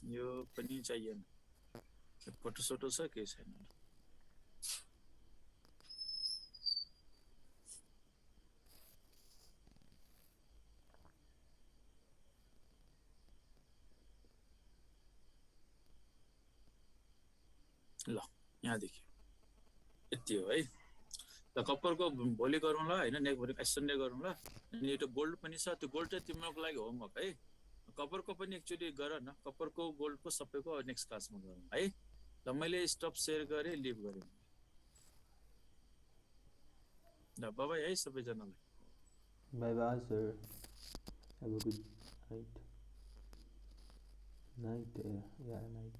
यो पनि चाहिएन, फोटो सोटो छ केही छैन। ल यहाँदेखि यति हो है। त कप्परको भोलि गरौँला होइन, भोलि सन्डे गरौँला। अनि यो गोल्ड पनि छ, त्यो गोल्ड चाहिँ तिम्रो लागि होमवर्क है। कप्परको पनि एक्चुअली गर न, कप्परको गोल्डको सबैको नेक्स्ट क्लासमा गरौँ है। ल मैले स्टप सेयर गरेँ, लिभ गरेँ। ल बाई है सबैजनालाई। Bye bye, sir. Have a good night. Night, yeah, night.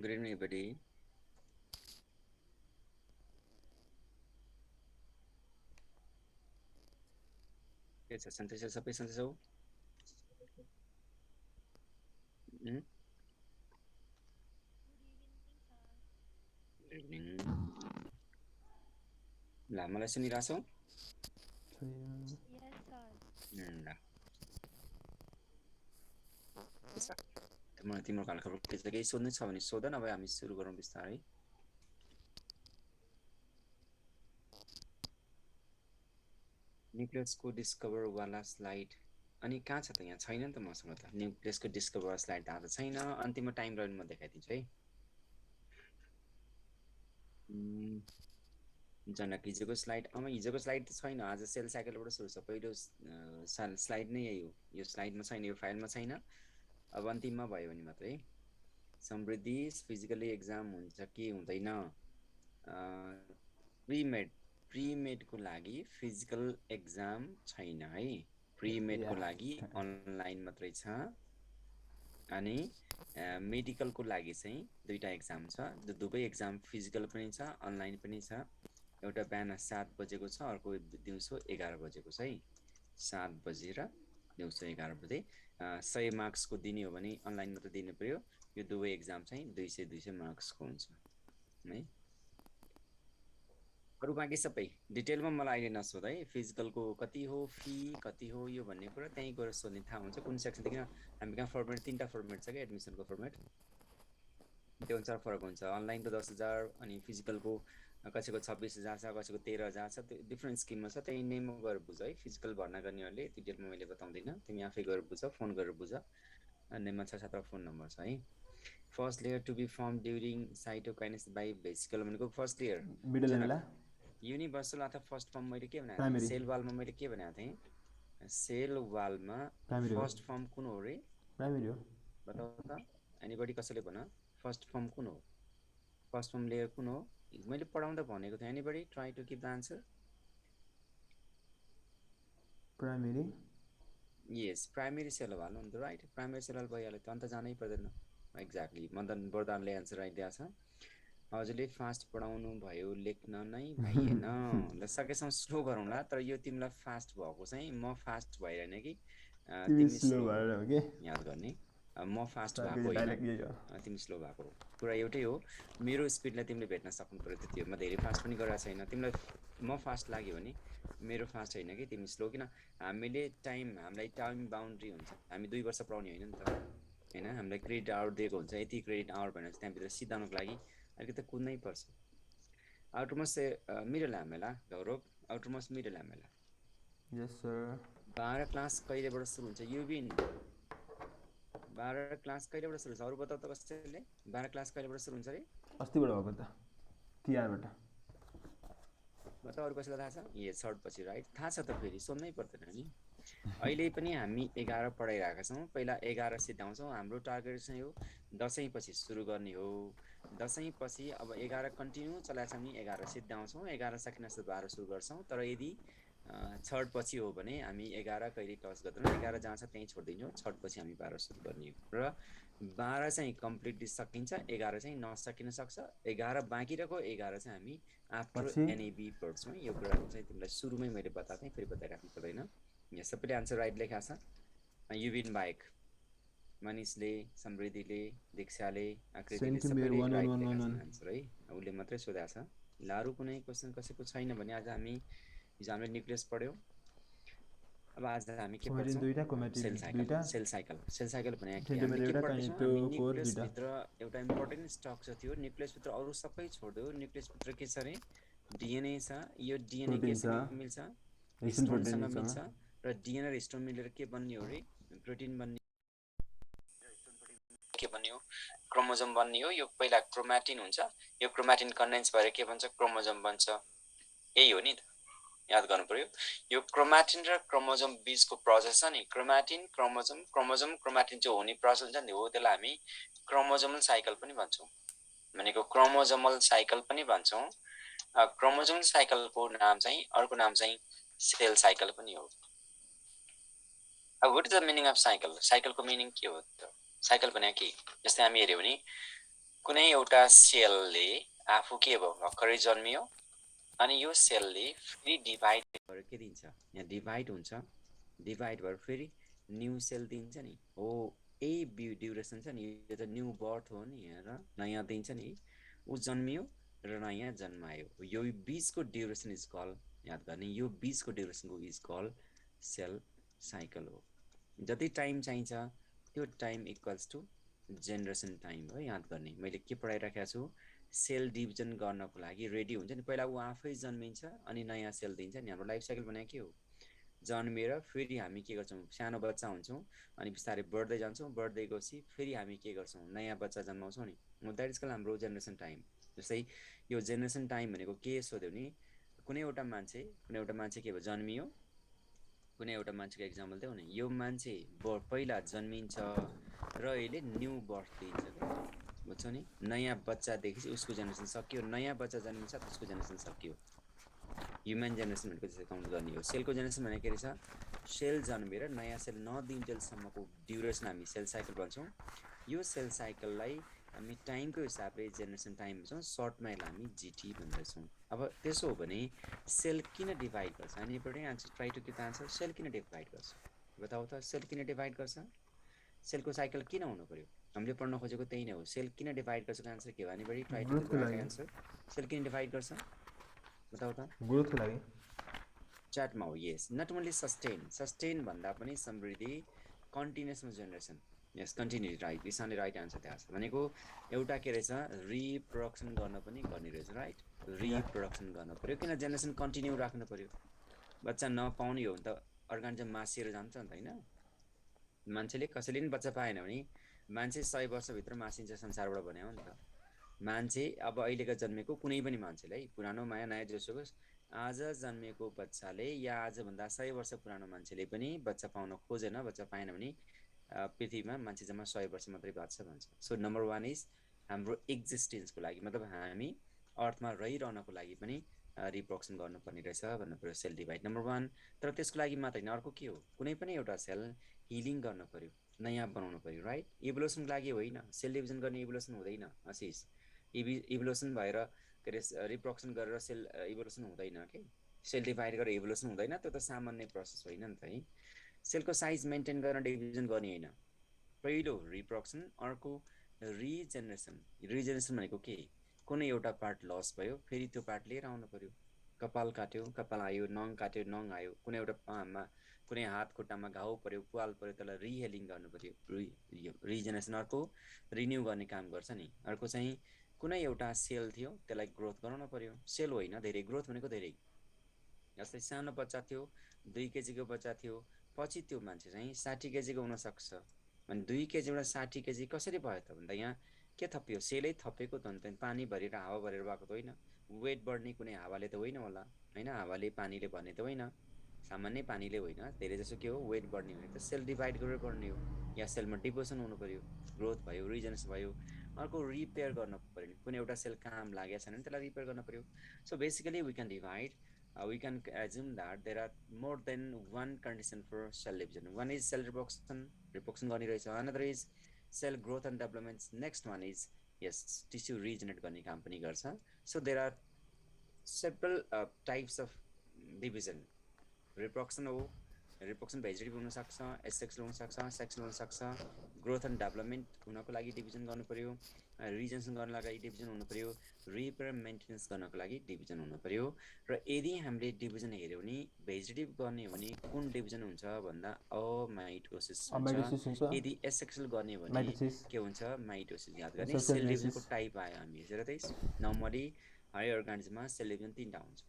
Good evening, everybody. के छ सन्चै छ, सबै सन्चै छौ? Good evening. ल मलाई सुनिरहेछौ? मलाई तिम्रो हालखबर के छ, केही सोध्नु छ भने सोध, नभए हामी सुरु गरौँ बिस्तारै। न्युक्लियसको डिस्कभर वाला स्लाइड अनि कहाँ छ त? यहाँ छैन नि त मसँग त। न्युक्लियसको डिस्कभर स्लाइड आएको छैन। अन्तिममा टाइम लाइन म देखाइदिन्छु है। जनक हिजोको स्लाइड, हिजोको स्लाइड त छैन, आज सेल साइकलबाट सुरु छ। पहिलो स्लाइड नै यही हो, यो स्लाइडमा छैन, यो फाइलमा छैन। अब अन्तिममा भयो भने मात्रै। समृद्धि फिजिकली एक्जाम हुन्छ कि हुँदैन? प्रिमेडको लागि फिजिकल एक्जाम छैन है। प्रिमेडको लागि अनलाइन मात्रै छ। अनि मेडिकलको लागि चाहिँ दुईटा एक्जाम छ। दुवै एक्जाम फिजिकल पनि छ, अनलाइन पनि छ। एउटा बिहान 7 बजेको छ, अर्को दिउँसो 11 बजेको छ है। 7 बजे र दिउँसो 11 बजे। 100 मार्क्सको दिने हो भने अनलाइन मात्रै दिनु पर्यो। यो दुवै एक्जाम चाहिँ 200 मार्क्सको हुन्छ है। अरू बाँकी सबै डिटेलमा मलाई अहिले नसोध है। फिजिकलको कति हो, फी कति हो, यो भन्ने कुरा त्यहीँ गएर सोध्ने थाहा हुन्छ। कुन सेक्सनदेखि हामी कहाँ फर्मेट 3टा फर्मेट छ क्या एडमिसनको फर्मेट, त्यो अनुसार फरक हुन्छ। अनलाइनको 10,000 अनि फिजिकलको कसैको 26,000 छ, कसैको 13,000 छ, त्यो डिफ्रेन्ट स्किममा छ। त्यही नेममा गएर बुझ है। फिजिकल भर्ना गर्नेहरूले डिटेलमा मैले बताउँदिनँ, तिमी आफै गएर बुझ, फोन गरेर बुझ। नेममा 6-7 फोन नम्बर छ है। First layer to be form during cytokinesis by vesicle भनेको फर्स्ट लेयर मिडल लेयरलाई युनिभर्सल अथवा फर्स्ट फर्म मैले के भनेको थिएँ? सेल वालमा मैले के भनेको थिएँ? सेल वालमा फर्स्ट फर्म कुन हो रे? प्राइमेरी हो। बताऊ त एनीबडी, कसैले भन फर्स्ट फर्म कुन हो? फर्स्ट फर्म लेयर कुन हो? मैले पढाउँदा भनेको थिएँ। Anybody try to give the answer. Primary, yes, primary cell wall हो नि त, राइट। प्राइमेरी सेल वाल भइहाल्यो त, अन्त जानै पर्दैन। एक्ज्याक्टली, मदन बरदानले आन्सर राखिदिएको छ। हजुरले फास्ट पढाउनु भयो, लेख्न नै भएन। ल सकेसम्म स्लो गरौँला, तर यो तिमीलाई फास्ट भएको चाहिँ म फास्ट भइरहेन कि तिमी स्लो भएर हो कि याद गर्ने। म फास्ट भएको होइन, तिमी स्लो भएको हो। कुरा एउटै हो। मेरो स्पिडलाई तिमीले भेट्न सक्नु पऱ्यो, त्यति हो। म धेरै फास्ट पनि गरेको छैन। तिमीलाई म फास्ट लाग्यो भने मेरो फास्ट होइन कि तिमी स्लो। किन हामीलाई टाइम बााउन्ड्री हुन्छ। हामी 2 वर्ष पढाउने होइन नि त होइन। हामीलाई क्रेडिट आवर दिएको हुन्छ, यति क्रेडिट आवर भनेर त्यहाँभित्र सिधाउनको लागि अलिकति कुद्नै पर्छ। आउटरमोस्ट मिडल एमएला गौरव, आउटरमोस्ट मिडल एमएला। यस सर। 12 क्लास कहिलेबाट सुरु हुन्छ? युबिन 12 क्लास कहिलेबाट सुरु हुन्छ? अरू बताउ त कसैले। 12 क्लास कहिलेबाट सुरु हुन्छ रे? अस्तिबाट भएको त, तिहारबाट। बताउ, अरू कसैलाई थाहा छ? ए सर्ट पछि, राइट। थाहा छ त फेरि सोध्नै पर्दैन नि। अहिले पनि हामी 11 पढाइरहेका छौँ। पहिला 11 सिद्धाउँछौँ। हाम्रो टार्गेट चाहिँ हो दसैँ पछि सुरु गर्ने हो। दसैँ पछि अब 11 कन्टिन्यू चलाएको छ भने 11 सिद्धाउँछौँ। 11 सकिन 12 सुरु गर्छौँ। तर यदि छठ पछि हो भने हामी 11 कहिले टच गर्दैनौँ, 11 जहाँ छ त्यहीँ छोडिदिन्छौँ, छठ पछि हामी 12 सुरु गर्ने हो र 12 चाहिँ कम्प्लिटली सकिन्छ, 11 चाहिँ नसकिन सक्छ, 11 बाँकी रहेको 11 चाहिँ हामी आफ्टर पछि एनएबी पढ्छौँ। यो कुराको चाहिँ तिमीलाई सुरुमै मैले बताएको थिएँ, फेरि बताइराख्नु पर्दैन। यहाँ सबैले आन्सर राइट लेखा छ। युबिन बाहेक मनिषले, समृद्धिले, दीक्षाले, आकृतिले सेन्टिमिटर सबैले राइट लेखा 1111 छन् आन्सर है। उसले मात्रै सोधेको छ। लारु कुनै क्वेसन कसैको छैन भने आज हामी हिजो हामीले न्युक्लियस पढ्यौँ, अब आज हामी के क्रोमेटिन पढ्छौँ? दुईटा क्रोमेटिन सेल साइकल। दुईटा सेल साइकल, सेल साइकल भने के सेन्टिमिटर हामीले के एउटा पढ्दैछौँ? हामी काइनेटो कोर दुईटा न्युक्लियसभित्र एउटा इम्पोर्टेन्ट स्ट्रक्चर थियो, न्युक्लियसभित्र अरू सबै छोडिदियो, न्युक्लियसभित्र के छ अरे डिएनए छ। यो डिएनए प्रोटिन छ, केसँग मिल्छ? हिस्टोन हिस्टोनसँग प्रोटिनसँग। मिल्छ र डिएनए र हिस्टोन मिलेर के बन्ने हो अरे प्रोटिन बन्ने, के बन्ने हो? क्रोमोजोम बन्ने हो। यो पहिला क्रोमाटिन हुन्छ, यो क्रोमाटिन कन्डेन्स भएर के बन्छ? क्रोमोजोम बन्छ। यही हो नि त, याद गर्नु पर्यो। यो क्रोमाटिन र क्रोमोजोम बीचको प्रोसेस छ नि, क्रोमाटिन क्रोमोजोम क्रोमोजोम क्रोमाटिन चाहिँ हुने प्रोसेस हुन्छ नि, हो त्यसलाई हामी क्रोमोजोमल साइकल पनि भन्छौँ। भनेको क्रोमोजोमल साइकल पनि भन्छौँ। क्रोमोजोमल साइकलको नाम चाहिँ, अर्को नाम चाहिँ सेल साइकल पनि हो। अब what is the meaning of cycle? साइकलको मिनिङ के हो त? साइकल भने के? जस्तै हामी हेर्यो भने कुनै एउटा सेलले आफू के भयो, भर्खरै जन्मियो, अनि यो सेलले फेरि डिभाइड गरेर के दिन्छ? यहाँ डिभाइड हुन्छ, डिभाइड भएर फेरि न्यू सेल दिन्छ नि, हो यही ड्युरेसन छ नि, यो त न्यू बर्थ हो नि। हेर नयाँ दिन्छ नि, ऊ जन्मियो र नयाँ जन्मायो, यो बिचको ड्युरेसन इज कल, याद गर्ने, यो बिचको ड्युरेसनको इज कल सेल साइकल हो। जति टाइम चाहिन्छ त्यो time equals to generation time हो, याद गर्ने। मैले के पढाइराखेको छु? सेल डिभिजन गर्नको लागि रेडी हुन्छ नि, पहिला ऊ आफै जन्मिन्छ अनि नयाँ सेल दिन्छ नि। हाम्रो लाइफ साइकल भने के हो? जन्मेर फेरि हामी के गर्छौँ? सानो बच्चा हुन्छौँ अनि बिस्तारै बढ्दै जान्छौँ, बढ्दै गएपछि फेरि हामी के गर्छौँ? नयाँ बच्चा जन्माउँछौँ नि, द्याट इज कल हाम्रो जेनेरेसन टाइम। जस्तै यो जेनेरेसन टाइम भनेको के सोध्यो भने कुनै एउटा मान्छे के भयो? जन्मियो, कुनै एउटा मान्छेको एक्जाम्पल दियो भने यो मान्छे पहिला जन्मिन्छ र यसले न्यू बर्थ दिन्छ, बुझ्छ नि? नयाँ बच्चादेखि उसको जेनेरेसन सकियो, नयाँ बच्चा जन्मिन्छ त्यसको जेनेरेसन सकियो। ह्युमन जेनेरेसन भनेको त्यसरी काउन्ट गर्ने हो। सेलको जेनेरेसन भनेको के रहेछ? सेल जन्मेर नयाँ सेल नदिन्जेलसम्मको ड्युरेसन हामी सेल साइकल भन्छौँ। यो सेल साइकललाई हामी टाइमको हिसाबले जेनेरेसन टाइम भन्छौँ, सर्टमा यसलाई हामी जिटी भन्दछौँ। अब त्यसो हो भने सेल किन डिभाइड गर्छ? Anybody answer, try to give the answer. Cell किन डिभाइड गर्छ बताऊ त? सेल किन डिभाइड गर्छ? सेलको साइकल किन हुनु पर्यो? हामीले पढ्न खोजेको त्यही नै हो। सेल किन डिभाइड गर्छ? आन्सर के हो? Anybody try to give the right answer. Cell किन डिभाइड गर्छ बताऊ त? ग्रोथको लागि। च्याटमा हो, यस। नट ओन्ली सस्टेन भन्दा पनि समृद्धि कन्टिन्युसमा जेनेरेसन, यस कन्टिन्यू, राइट। ईशानले राइट आन्सर दिएको छ। भनेको एउटा के रहेछ? रिप्रोडक्सन गर्न पनि गर्ने रहेछ, राइट? रिप्रोडक्सन गर्न पर्यो, किन जेनेरेसन कन्टिन्यू राख्नु पर्यो। बच्चा नपाउने हो भने त अर्गानिजम मासिएर जान्छ नि त, होइन? मान्छेले कसैले पनि बच्चा पाएन भने मान्छे 100 वर्षभित्र मासिन्छ संसारबाट भन्यो हो नि त। मान्छे अब अहिलेका जन्मेको कुनै पनि मान्छेले, पुरानो माया नयाँ जोसोको, आज जन्मेको बच्चाले या आजभन्दा 100 वर्ष पुरानो मान्छेले पनि बच्चा पाउन खोजेन, बच्चा पाएन भने पृथ्वीमा मान्छे जम्मा 100 वर्ष मात्रै बाँच्छ भन्छ। सो नम्बर 1 इज हाम्रो एक्जिस्टेन्सको लागि, मतलब हामी अर्थमा रहिरहनको लागि पनि रिप्रोडक्सन गर्नुपर्ने रहेछ भन्नु पऱ्यो, सेल डिभाइड नम्बर 1। तर त्यसको लागि मात्र होइन, अर्को के हो? कुनै पनि एउटा सेल हिलिङ गर्नु पऱ्यो, नयाँ बनाउनु पऱ्यो, राइट? इभोल्युसनको लागि होइन, सेल डिभिजन गर्ने इभोल्युसन हुँदैन आशिष। इभोल्युसन भएर के अरे रिप्रोडक्सन गरेर सेल इभोल्युसन हुँदैन कि, सेल डिभाइड गरेर इभोल्युसन हुँदैन, त्यो त सामान्य प्रोसेस होइन नि त है। सेलको साइज मेन्टेन गरेर डिभिजन गर्ने होइन। पहिलो रिप्रोडक्सन, अर्को रिजेनेरेसन। रिजेनेरेसन भनेको के? कुनै एउटा पार्ट लस भयो, फेरि त्यो पार्ट लिएर आउनु पर्यो। कपाल काट्यो, कपाल आयो, नङ काट्यो, नङ आयो, कुनै एउटा पामा, कुनै हात खुट्टामा घाउ पर्यो, पुवाल पर्यो, त्यसलाई रिहेलिङ गर्नु पर्यो, रिजेनेरेसन। अर्को रिन्यू गर्ने काम गर्छ नि। अर्को चाहिँ कुनै एउटा सेल थियो त्यसलाई ग्रोथ गराउनु पर्यो। सेल होइन, धेरै ग्रोथ भनेको धेरै। जस्तै सानो बच्चा थियो, 2 केजीको बच्चा थियो, पछि त्यो मान्छे चाहिँ 60 केजीको हुनसक्छ। अनि 2 केजीबाट 60 केजी कसरी भयो त भन्दा यहाँ के थपियो? सेलै थपेको त अन्त पानी भरेर हावा भरेर भएको त होइन। वेट बढ्ने कुनै हावाले त होइन होला, होइन? हावाले पानीले भन्ने त होइन, सामान्य पानीले होइन। धेरै जसो के हो? वेट बढ्ने भने त सेल डिभाइड गरेर बढ्ने हो, या सेलमा डिभिजन हुनु पर्यो, ग्रोथ भयो, रिजेनेरेसन भयो। अर्को रिपेयर गर्नु पर्यो, कुनै एउटा सेल काम लागेको छैन भने त्यसलाई रिपेयर गर्नु पर्यो। So basically we can divide we can assume that there are more than one condition for cell division. One is cell reproduction गर्ने रहेछ. Another is cell growth and development. Next one is yes, tissue regenerate गर्ने काम पनि गर्छ. So there are several types of division. Reproduction हो, reproduction vegetative हुन सक्छ, asexual हुन सक्छ, सेक्सुअल हुन सक्छ, ग्रोथ एन्ड डेभलपमेन्ट हुनको लागि डिभिजन गर्नु पर्यो, रिजनेसन गर्नको लागि डिभिजन हुनु पर्यो, रिपेयर मेन्टेनेन्स गर्नको लागि डिभिजन हुनु पर्यो. र यदि हामीले डिभिजन हेर्यौँ भने भेजिटेटिभ गर्ने हो भने कुन डिभिजन हुन्छ भन्दा अमाइटोसिस हुन्छ. यदि एसेक्सुअल गर्ने हो भने के हुन्छ माइटोसिस. याद गर्ने सेल डिभिजनको टाइप आयो हामी हेरेर त्यही नर्मली हरेक अर्गानिजममा सेल डिभिजन 3टा हुन्छ.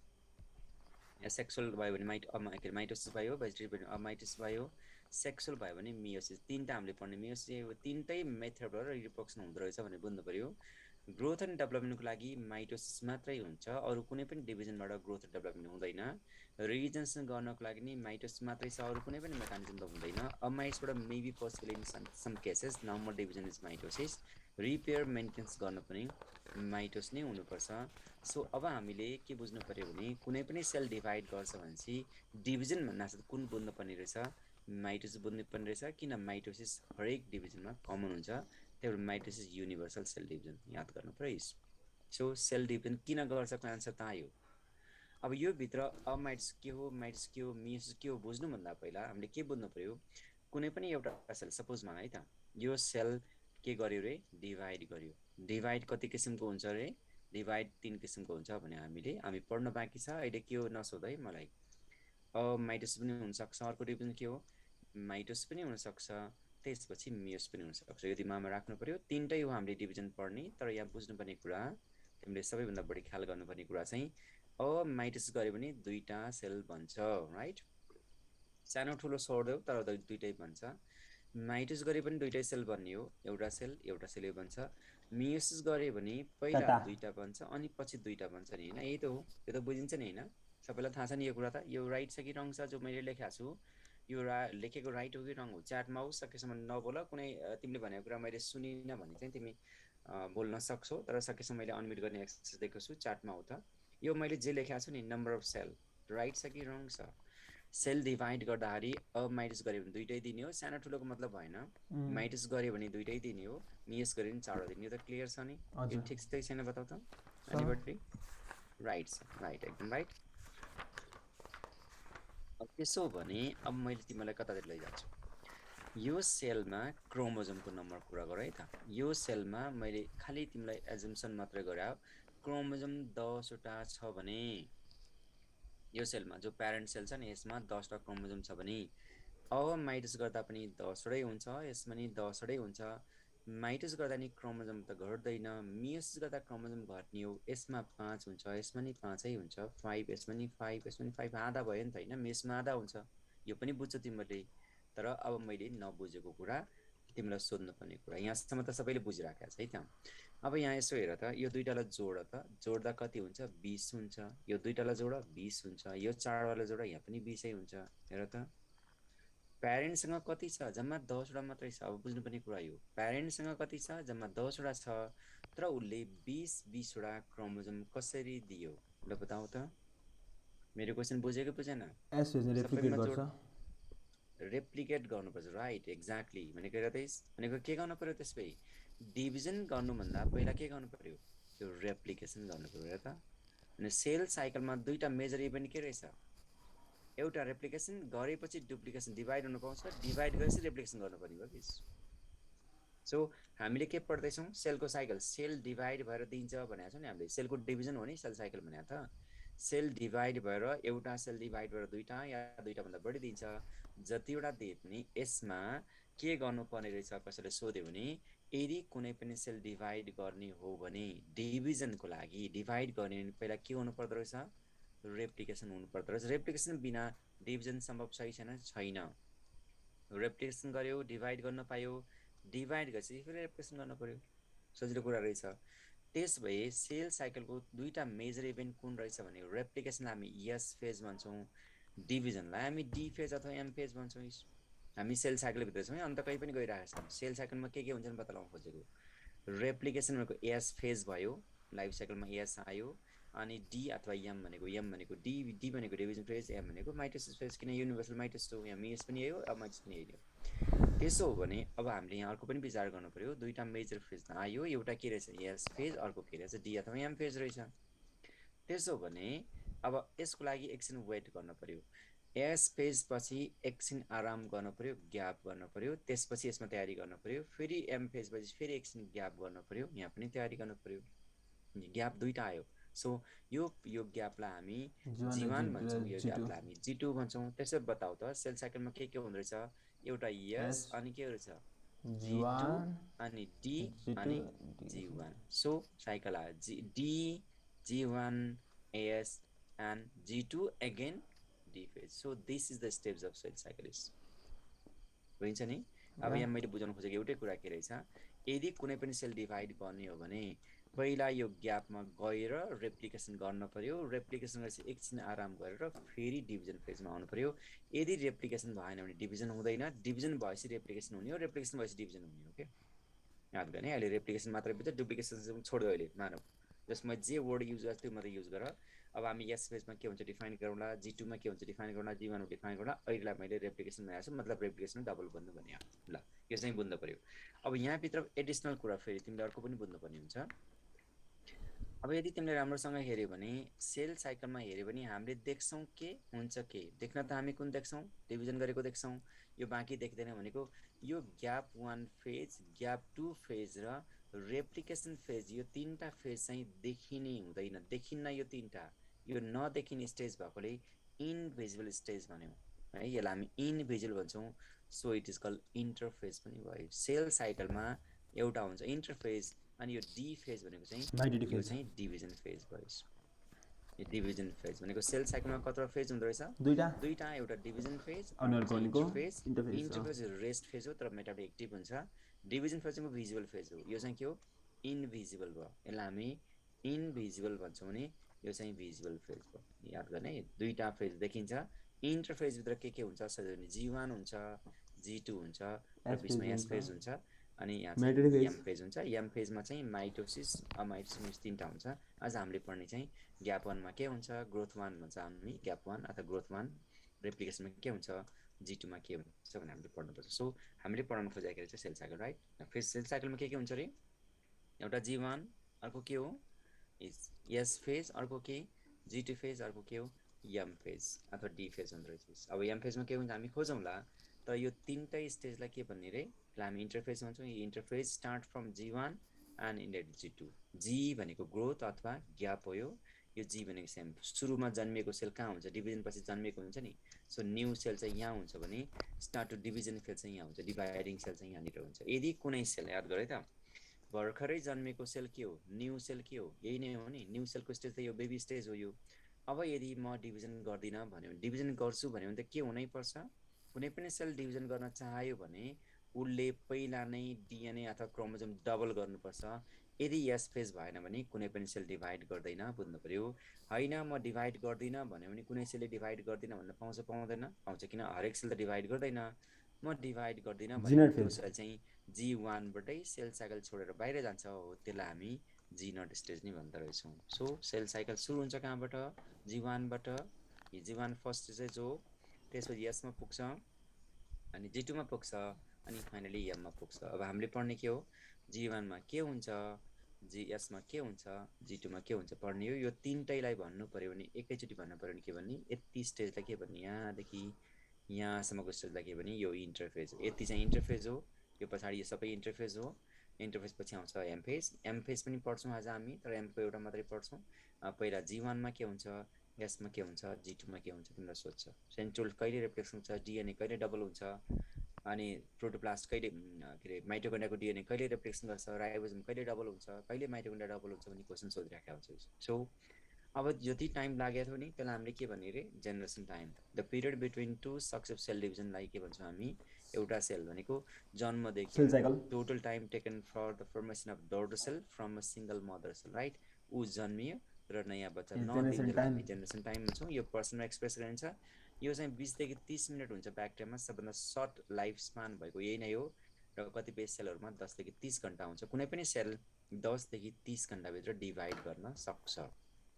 एसेक्सुअल भयो भने माइटोसिस भयो, भेजिटेटिभ भयो अमाइटोसिस भयो, सेक्सुअल भयो भने मियोसिस. 3टा हामीले पढ्ने मियोसिस 3टै मेथडबाट रिप्रोडक्सन हुँदो रहेछ भनेर बुझ्नु पर्यो. ग्रोथ एन्ड डेभलपमेन्टको लागि माइटोसिस मात्रै हुन्छ, अरू कुनै पनि डिभिजनबाट ग्रोथ एन्ड डेभलपमेन्ट हुँदैन. रिजनेसन गर्नको लागि नि माइटोसिस मात्रै छ, अरू कुनै पनि मेकानिजम त हुँदैन. अमाइटोसिसबाट maybe possible in some cases normal division is mitosis. Repair maintenance गर्न पनि माइटोसिस नै हुनुपर्छ. सो अब हामीले के बुझ्नु पर्यो भने कुनै पनि सेल डिभाइड गर्छ भनेपछि डिभिजन भन्नासाथ कुन बुझ्नु पर्ने रहेछ, माइटोसिस बुझ्नु पर्ने रहेछ. किन माइटोसिस हरेक डिभिजनमा कमन हुन्छ, त्यही भएर माइटोसिस युनिभर्सल सेल डिभिजन याद गर्नु पर्यो. सो सेल डिभिजन किन गर्छको आन्सर त आयो. अब यो भित्र अमाइटोसिस के हो, माइटोसिस के हो, मियोसिस के हो बुझ्नुभन्दा पहिला हामीले के बुझ्नु पर्यो, कुनै पनि एउटा सेल सपोजमा है त यो सेल के गर्यो रे डिभाइड गर्यो. डिभाइड कति किसिमको हुन्छ रे, डिभाइड 3 किसिमको हुन्छ भने हामी पढ्न बाँकी छ. अहिले के हो नसोध है मलाई. माइटोसिस पनि हुनसक्छ, अर्को डिभिजन के हो माइटोसिस पनि हुनसक्छ, त्यसपछि मियोसिस पनि हुनसक्छ. यो दिमागमा राख्नु पर्यो. 3टै हो हामीले डिभिजन पढ्ने. तर यहाँ बुझ्नुपर्ने कुरा, तिमीले सबैभन्दा बढी ख्याल गर्नुपर्ने कुरा चाहिँ माइटोसिस गर्यो भने 2टा सेल बन्छ. राइट, सानो ठुलो छोड्देऊ तर 2टै बन्छ. माइटोसिस गरे पनि 2टै सेल बन्ने हो, एउटा सेल बन्छ. मियोसिस गरे भने पहिला 2टा बन्छ अनि पछि 2टा बन्छ नि हैन. यही त हो, यो त बुझिन्छ नि हैन. सबैलाई थाहा छ नि यो कुरा त. यो राइट छ कि रङ छ जो मैले लेखेको छु, यो लेखेको राइट हो कि रङ हो. च्याटमा हो, सकेसम्म नबोल. कुनै तिमीले भनेको कुरा मैले सुनिनँ भने चाहिँ तिमी बोल्न सक्छौ, तर सकेसम्म मैले अनम्युट गर्ने एक्सर्साइज दिएको छु, च्याटमा हो त. यो मैले जे लेखेको छु नि नम्बर अफ सेल राइट छ कि रङ छ. सेल डिभाइड गर्दाखेरि माइटोसिस गऱ्यो भने 2टै दिने हो, सानो ठुलोको मतलब भएन. माइटोसिस गऱ्यो भने 2टै दिने हो, मियोसिस गऱ्यो भने 4वटा दिने हो. त क्लियर छ नि, यो ठिक छ छैन बताउ त एनीबडी. राइट छ, राइट, एकदम राइट. त्यसो भने अब मैले तिमीलाई कतातिर लैजान्छु. यो सेलमा क्रोमोजोमको नम्बर कुरा गर है त. यो सेलमा मैले खालि तिमीलाई एजम्सन मात्रै गरे, क्रोमोजोम 10वटा छ भने यो सेलमा जो प्यारेन्ट सेल छ नि यसमा 10वटा क्रोमोजोम छ भने अब माइटोसिस गर्दा पनि 10वटै हुन्छ, यसमा नि 10वटै हुन्छ. माइटोसिस गर्दा नि क्रोमोजोम त घट्दैन, मियोसिस गर्दा क्रोमोजोम घट्ने हो. यसमा 5 हुन्छ, यसमा नि 5 हुन्छ. 5 यसमा नि 5, यसमा नि 5, आधा भयो नि त हैन. मियोसिसमा आधा हुन्छ, यो पनि बुझ्छौ तिमीले. तर अब मैले नबुझेको कुरा तिमीलाई सोध्नुपर्ने कुरा, यहाँसम्म त सबैले बुझिराखेको छ है त. अब यहाँ यसो हेर त, यो 2टालाई जोड त, जोड्दा कति हुन्छ 20 हुन्छ. यो 2टालाई जोड 20 हुन्छ, यो 4वाला जोड यहाँ पनि 20 हुन्छ. हेर त प्यारेन्टसँग कति छ, जम्मा 10वटा मात्रै छ. अब बुझ्नुपर्ने कुरा यो, प्यारेन्टसँग कति छ, जम्मा 10वटा छ, तर उसले 20-20वटा क्रोमोजोम कसरी दियो ल बताऊ त. मेरो क्वेसन बुझेको बुझेन. रेप्लिकेट गर्नुपर्छ. Right, exactly. भनेको हेर त्यस भनेको के गर्नु पर्यो त्यसै डिभिजन गर्नुभन्दा पहिला के गर्नु पर्यो, यो रेप्लिकेसन गर्नु पर्यो. हेर त, अनि सेल साइकलमा 2टा मेजर इभेन्ट के रहेछ, एउटा रेप्लिकेसन गरेपछि डुप्लिकेसन, डिभाइड हुनु पाउँछ, डिभाइड गरेपछि रेप्लिकेसन गर्नुपर्ने हो कि. सो हामीले के पढ्दैछौँ, सेलको साइकल. सेल डिभाइड भएर दिन्छ भनेको छ नि हामीले. सेलको डिभिजन हो नि सेल साइकल भने त. सेल डिभाइड भएर एउटा सेल डिभाइड भएर 2टा या 2टाभन्दा बढी दिन्छ. जतिवटा दिए पनि यसमा के गर्नुपर्ने रहेछ कसैले सोध्यो भने, यदि कुनै पनि सेल डिभाइड गर्ने हो भने डिभिजनको लागि डिभाइड गर्ने भने पहिला के हुनु पर्दो रहेछ, रेप्लिकेसन हुनु पर्दो रहेछ. रेप्लिकेसन बिना डिभिजन सम्भव छ कि छैन. रेप्लिकेसन गर्यो, डिभाइड गर्न पायो, डिभाइड गरेपछि फेरि रेप्लिकेसन गर्न पर्यो. सजिलो कुरा रहेछ. त्यस भए सेल साइकलको 2टा मेजर इभेन्ट कुन रहेछ भने रेप्लिकेसनलाई हामी एस फेज भन्छौँ, डिभिजनलाई हामी डी फेज अथवा एम फेज भन्छौँ. हामी सेल साइकलभित्र छौँ, अन्त कहीँ पनि गइरहेको छौँ. सेल साइकलमा के हुन्छ नि पत्ता लगाउन खोजेको. रेप्लिकेसन भनेको एस फेज भयो, लाइफ साइकलमा एस आयो. अनि डी अथवा एम भनेको डी भनेको डिभिजन फेज, एम भनेको माइटोसिस फेज, किन युनिभर्सल माइटोसिस हो, यहाँ मिस पनि यही हो, अब माइटोसिस पनि यही हो। त्यसो हो भने अब हामीले यहाँ अर्को पनि विचार गर्नु पर्यो, दुईटा मेजर फेज त आयो, एउटा के रहेछ एस फेज, अर्को के रहेछ डी अथवा एम फेज रहेछ। त्यसो भने अब यसको लागि एकछिन वेट गर्न पर्यो, एस फेज पछि एकछिन आराम गर्न पर्यो, ग्याप गर्न पर्यो, त्यसपछि यसमा तयारी गर्न पर्यो, फेरि एम फेज पछि फेरि एकछिन ग्याप गर्न पर्यो, यहाँ पनि तयारी गर्न पर्यो, ग्याप दुईटा आयो। सो यो ग्यापलाई हामी G1 भन्छौँ, यो ग्यापलाई हामी G2 भन्छौँ। त्यसो बताऊ त सेल साइकलमा के हुँदो रहेछ, एउटा एस अनि के रहेछ G2 अनि डी अनि G1। सो साइकल आयो D G1 S and G2 again D phase. So this is the steps of cell cycle is. बुझिन्छ नि? अब यहाँ मैले बुझाउन खोजेको एउटै कुरा के रहेछ, यदि कुनै पनि सेल डिभाइड गर्ने हो भने पहिला यो ग्यापमा गएर रेप्लिकेसन गर्न पर्यो, रेप्लिकेसन गरेपछि एकछिन आराम गरेर फेरि डिभिजन फेजमा आउनु पर्यो। यदि रेप्लिकेसन भएन भने डिभिजन हुँदैन, डिभिजन भएपछि रेप्लिकेसन हुने हो, रेप्लिकेसन भएपछि डिभिजन हुने हो के। याद गर्ने, अहिले रेप्लिकेसन मात्रै बुझ्छ, डुप्लिकेसन छोड्यो अहिले मानव। जसमा जे वर्ड युज गर्छ त्यो मात्रै युज गर। अब हामी यस फेजमा के हुन्छ डिफाइन गरौँला, G2 मा के हुन्छ डिफाइन गरौँला, G1 मा डिफाइन गरौँला। अहिलेलाई मैले रेप्लिकेसन बनाएको छु, मतलब रेप्लिकेसन डबल बन्नु भने ल यो चाहिँ बुझ्नु पर्यो। अब यहाँ भित्र एडिसनल कुरा फेरि तिमीले अर्को पनि बुझ्नुपर्ने हुन्छ। अब यदि तिमीले राम्रोसँग हेर्यो भने सेल साइकलमा हेर्यो भने हामीले देख्छौँ के हुन्छ के, देख्न त हामी कुन देख्छौँ, डिभिजन गरेको देख्छौँ। यो बाँकी देख्दैन भनेको यो ग्याप 1 फेज, ग्याप 2 फेज र रेप्लिकेसन फेज, यो तीनटा फेज चाहिँ देखिनै हुँदैन, देखिन्न यो तीनटा। यो नदेखिने स्टेज भएकोले इनभिजिबल स्टेज भन्यौँ है, यसलाई हामी इनभिजिबल भन्छौँ। So it is called interphase पनि भयो। सेल साइकलमा एउटा हुन्छ इन्टरफेज, अनि यो डी फेज भनेको चाहिँ यो चाहिँ डिभिजन फेज भयो। यो डिभिजन फेज भनेको सेल साइकलमा कतिवटा फेज हुँदो रहेछ, दुईटा, एउटा डिभिजन फेज अनि अर्को इन्टरफेज। इन्टरफेज रेस्ट फेज हो तर मेटाबोलिक एक्टिभ हुन्छ। डिभिजन फेज चाहिँ भिजुअल फेज हो, यो चाहिँ के हो इनभिजिबल भयो, यसलाई हामी इनभिजिबल भन्छौँ भने यो चाहिँ भिजुअल फेज भयो। याद गर्ने दुईटा फेज देखिन्छ। इन्टरफेज भित्र के हुन्छ सजिलो भने G1 हुन्छ, G2 हुन्छ र बिचमा एस फेज हुन्छ, अनि यहाँ चाहिँ एम फेज हुन्छ। एम फेजमा चाहिँ माइटोसिस, अमाइटोसिस तीनटा हुन्छ। आज हामीले पढ्ने चाहिँ ग्याप 1 मा के हुन्छ, ग्रोथ 1 भन्छ हामी, ग्याप 1 अथवा ग्रोथ 1। रेप्लिकेसनमा के हुन्छ, G2 मा के हुन्छ भने हामीले पढ्नुपर्छ। सो हामीले पढाउन खोजेको चाहिँ cell cycle right. Phase cell साइकलमा के हुन्छ रे, एउटा G1, अर्को के हो एस फेज, अर्को के G2 फेज, अर्को के हो एम फेज अथवा डी फेज हुँदो रहेछ। अब एम फेजमा के हुन्छ हामी खोजौँला, तर यो तीनटै स्टेजलाई के भन्ने रे, हामी इन्टरफेज भन्छौँ। यो interphase start from G1 and indeed G2। जी भनेको ग्रोथ अथवा ग्याप हो। यो जी भनेको सेम, सुरुमा जन्मिएको सेल कहाँ हुन्छ, डिभिजन पछि जन्मिएको हुन्छ नि। सो न्यू सेल चाहिँ यहाँ हुन्छ भने स्टार्ट टु डिभिजन फेज चाहिँ यहाँ हुन्छ, डिभाइडिङ सेल चाहिँ यहाँनिर हुन्छ। यदि कुनै सेल याद गरे त भर्खरै जन्मेको सेल के हो, न्यू सेल के हो, यही नै हो नि। न्यू सेलको स्टेज त यो बेबी स्टेज हो यो। अब यदि म डिभिजन गर्दिनँ भन्यो, डिभिजन गर्छु भन्यो भने त के हुनै पर्छ, कुनै पनि सेल डिभिजन गर्न चाह्यो भने उसले पहिला नै डिएनए अथवा क्रोमोजोम डबल गर्नुपर्छ। यदि यस फेज भएन भने कुनै पनि सेल डिभाइड गर्दैन, बुझ्नु पर्यो। होइन म डिभाइड गर्दिनँ भन्यो भने कुनै सेलले डिभाइड गर्दिनँ भन्न पाउँछ, पाउँदैन, पाउँछ, किन हरेक सेल त डिभाइड गर्दैन। म डिभाइड गर्दिनँ भने त्यो सेल चाहिँ G1 बाटै सेल साइकल छोडेर बाहिर जान्छ, हो त्यसलाई हामी G0 स्टेज नै भन्दो रहेछौँ। सो सेल साइकल सुरु हुन्छ कहाँबाट, G1 बाट। G1 फर्स्ट स्टेज हो, त्यसपछि यसमा पुग्छ अनि G2 मा पुग्छ अनि फाइनली एममा पुग्छ। अब हामीले पढ्ने के हो, G1 मा के हुन्छ, GS मा के हुन्छ, G2 मा के हुन्छ पढ्ने हो। यो तीनटैलाई भन्नु पर्यो भने एकैचोटि भन्नु पर्यो भने के भन्ने, यति स्टेजलाई के भन्ने, यहाँदेखि यहाँसम्मको स्टेजलाई के भन्ने, यो इन्टरफेज हो। यति चाहिँ इन्टरफेज हो, यो पछाडि यो सबै इन्टरफेज हो। इन्टरफेज पछि आउँछ एम फेज। एम फेज पनि पढ्छौँ आज हामी, तर एमको एउटा मात्रै पढ्छौँ। पहिला G1 मा के हुन्छ, यसमा के हुन्छ, G2 मा के हुन्छ तिमीलाई सोध्छ। सेन्ट्रोल कहिले रिप्लेक्स हुन्छ, डिएनए कहिले डबल हुन्छ, अनि प्रोटोप्लास्ट कहिले के अरे माइटोकन्ड्रियाको डिएनए कहिले रिप्लेक्सन गर्छ, राइबोसोम कहिले डबल हुन्छ, कहिले माइटोकन्ड्रिया डबल हुन्छ भन्ने क्वेसन सोधिराखेको हुन्छ। सो अब जति टाइम लागेको थियो नि त्यसलाई हामीले के भन्ने रे, generation time. The period between two successive cell डिभिजनलाई के भन्छौँ हामी, एउटा सेल भनेको जन्मदेखि total time taken for the formation of daughter cell from a single mother cell right. ऊ जन्मियो र नयाँ बच्चा नदिँदैलाई हामी जेनेरेसन टाइम भन्छौँ। यो पर्सनमा एक्सप्रेस गरिन्छ। यो चाहिँ 20 देखि 30 मिनट हुन्छ ब्याक टाइममा। सबभन्दा सर्ट लाइफ स्पान भएको यही नै हो, र कतिपय सेलहरूमा 10 देखि 30 घन्टा हुन्छ। कुनै पनि सेल 10 देखि 30 घन्टाभित्र डिभाइड गर्न सक्छ।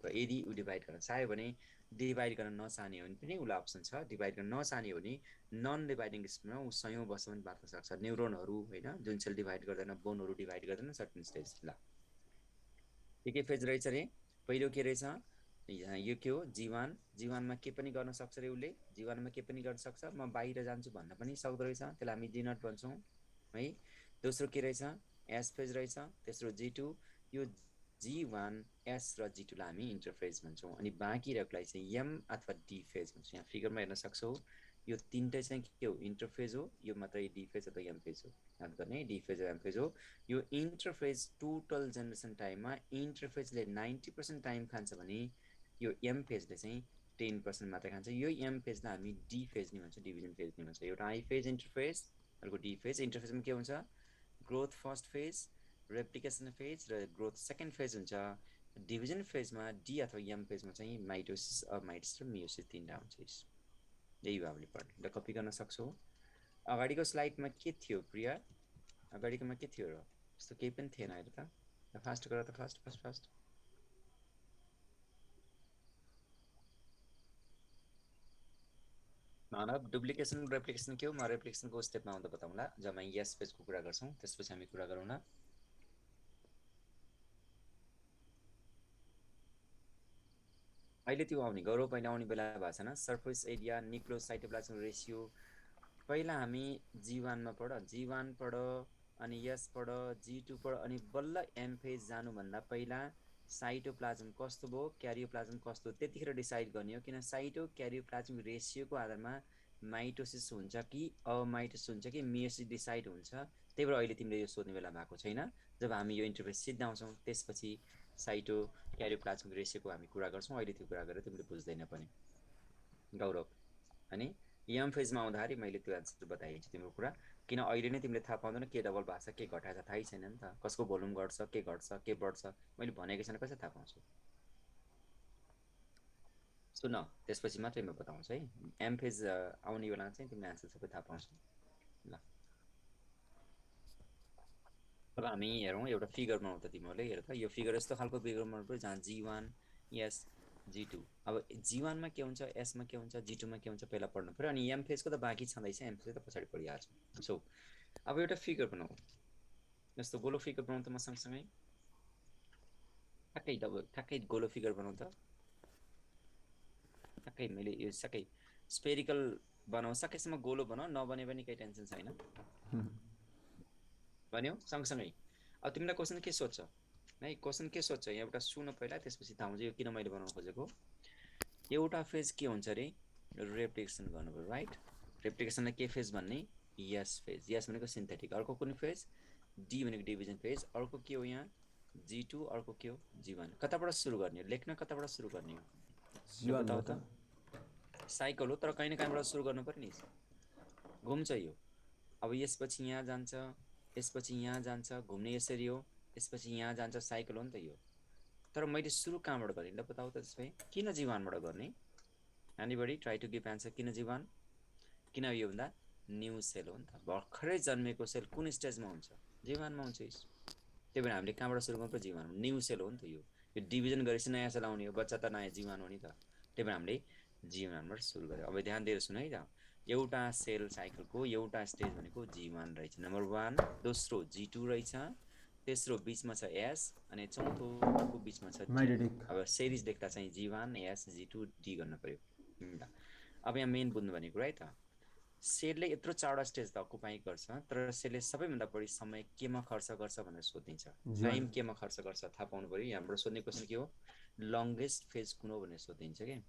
यदि ऊ डिभाइड गर्न चाह्यो भने, डिभाइड गर्न नचाहने हो भने पनि उसलाई अप्सन छ, डिभाइड गर्न नचाहने हो भने नन डिभाइडिङ स्टेजमा ऊ सयौँ वर्ष पनि बाँच्न सक्छ। न्युरोनहरू होइन, जुन सेल डिभाइड गर्दैन, बोनहरू डिभाइड गर्दैन सर्टेन स्टेज। ल के फेज रहेछ रे? पहिलो के रहेछ? यो के हो? जीवान। जीवानमा के पनि गर्न सक्छ रे उसले, जीवानमा के पनि गर्न सक्छ, म बाहिर जान्छु भन्न पनि सक्दो रहेछ, त्यसलाई हामी G0 भन्छौँ है। दोस्रो के रहेछ? एस फेज रहेछ। तेस्रो G2। यो G1, S र G2 लाई हामी इन्टरफेज भन्छौँ। अनि बाँकी रहेकोलाई चाहिँ M अथवा D फेज भन्छौँ। यहाँ फिगरमा हेर्न सक्छौ, यो तिनटै चाहिँ के हो? इन्टरफेज हो। यो मात्रै D फेज अथवा M फेज हो। याद गर्ने, D फेज र M फेज हो। यो इन्टरफेज टोटल जेनेरेसन टाइममा इन्टरफेजले 90% टाइम खान्छ भने यो M फेजले चाहिँ 10% मात्रै खान्छ। यो M फेजलाई हामी D फेज नि भन्छौँ, डिभिजन फेज नि भन्छौँ। एउटा I फेज इन्टरफेज, अर्को D फेज। इन्टरफेजमा के हुन्छ? Growth first phase, replication phase र ग्रोथ सेकेन्ड फेज हुन्छ। डिभिजन फेजमा D अथवा M फेजमा चाहिँ माइटोसिस, माइटोसिस र मियोसिस तीनटा हुन्छ। यही भावले पढ्ने। ल कपी गर्न सक्छौ। अगाडिको स्लाइडमा के थियो प्रिया? अगाडिकोमा के थियो र? यस्तो केही पनि थिएन हेर त। फास्ट गर त, फास्ट। मानव डुप्लिकेसन रेप्लिकेसन के हो? म रेप्लिकेसनको स्टेपमा आउँदा बताउँला, जब हामी यस पेजको कुरा गर्छौँ त्यसपछि हामी कुरा गरौँला। अहिले त्यो आउने गौरव पहिला आउने बेला भएको छैन। सर्फेस एरिया, न्युक्लियोसाइटोप्लाज्म रेसियो पहिला हामी G1 मा पढ, G1 पढ, अनि यस पढ, G2 पढ, अनि बल्ल M फेज जानुभन्दा पहिला साइटोप्लाज्म कस्तो भयो, क्यारियोप्लाज्म कस्तो, त्यतिखेर डिसाइड गर्ने हो। किन साइटो क्यारियोप्लाज्म रेसियोको आधारमा माइटोसिस हुन्छ कि अमाइटोसिस हुन्छ कि मियोसिस डिसाइड हुन्छ। त्यही भएर अहिले तिमीले यो सोध्ने बेला भएको छैन। जब हामी यो इन्टरफेस सिद्धाउँछौँ त्यसपछि साइटो क्यारियोप्लाज्म रेसियोको हामी कुरा गर्छौँ। अहिले त्यो कुरा गरेर तिमीले बुझ्दैन पनि गौरव। अनि M फेजमा आउँदाखेरि मैले त्यो एन्सर बताइदिन्छु तिम्रो कुरा। किन अहिले नै तिमीले थाहा पाउँदैन के डबल भएको छ, के घटाएको छ, थाहै छैन नि त। कसको भोल्युम घट्छ, के बढ्छ, मैले भनेको छैन, कसरी थाहा पाउँछु? सुन, त्यसपछि मात्रै म बताउँछु है। M फेज आउने बेला चाहिँ तिमीले एन्सर सबै थाहा पाउँछौ। ल अब हामी हेरौँ, एउटा फिगर बनाउँ त तिमीहरूले। हेर त, यो फिगर यस्तो खालको फिगर बनाउनु पऱ्यो जहाँ G1, S, G2। अब G1 मा के हुन्छ, S मा के हुन्छ, G2 मा के हुन्छ पहिला पढ्नु पऱ्यो। अनि M फेजको त बाँकी छँदैछ, M फेज त पछाडि पढिहाल्छ। सो अब एउटा फिगर बनाऊ, यस्तो गोलो फिगर बनाउँ त म सँगसँगै। ठ्याक्कै गोलो फिगर बनाउँ त। ठ्याक्कै मैले यो सबै स्पेरिकल बनाउँ, सकेसम्म गोलो बनाऊ, नबने पनि केही टेन्सन छैन। भन्यो सँगसँगै। अब तिमीलाई क्वेसन के सोध्छ है? क्वेसन के सोध्छ यहाँ एउटा सुन पहिला, त्यसपछि थाहा हुन्छ यो किन मैले बनाउन खोजेको। एउटा फेज के हुन्छ अरे? रेप्लिकेसन गर्नुपर्यो, राइट? रेप्लिकेसनलाई के फेज भन्ने? यस फेज। यस भनेको सिन्थेटिक। अर्को कुन फेज? डी भनेको डिभिजन फेज। अर्को के हो यहाँ? G2। अर्को के हो? G1। कताबाट सुरु गर्ने हो? लेख्न कताबाट सुरु गर्ने हो? बताऊ त। साइकल हो, तर कहीँ न कहीँबाट सुरु गर्नु पर्यो नि। घुम्छ यो। अब यसपछि यहाँ जान्छ, यसपछि यहाँ जान्छ, घुम्ने यसरी हो, यसपछि यहाँ जान्छ, साइकल हो नि त यो। तर मैले सुरु कहाँबाट गरेँ? ल बताऊ त त्यसै। किन G1बाट गर्ने? Anybody try to give answer. किन G1? किन यो भन्दा न्यू सेल हो नि त। भर्खरै जन्मेको सेल कुन स्टेजमा हुन्छ? G1 मा हुन्छ। त्यही भएर हामीले कहाँबाट सुरु गर्नु पर्यो? G1। न्यू सेल हो नि त यो। यो डिभिजन गरेपछि नयाँ सेल आउने हो, बच्चा त नयाँ G1 हो नि त। त्यही भएर हामीले G1बाट सुरु गर्यो। अब ध्यान दिएर सुन है त। एउटा सेल साइकलको एउटा स्टेज भनेको G1 रहेछ, नम्बर 1। दोस्रो G2 रहेछ, तेस्रो बिचमा छ S, अनि चौथोको बिचमा छ D। अब सिरिज लेख्दा चाहिँ G1, S, G2, D गर्नु पर्यो। अब यहाँ मेन बुझ्नु भनेको है त, सेलले यत्रो चारवटा स्टेज त अकुपाई गर्छ, तर सेलले सबैभन्दा बढी समय केमा खर्च गर्छ भनेर सोधिन्छ। टाइम केमा खर्च गर्छ थाहा पाउनु पर्यो। यहाँबाट सोध्ने क्वेसन के हो? लङ्गेस्ट फेज कुन हो भनेर सोधिन्छ के।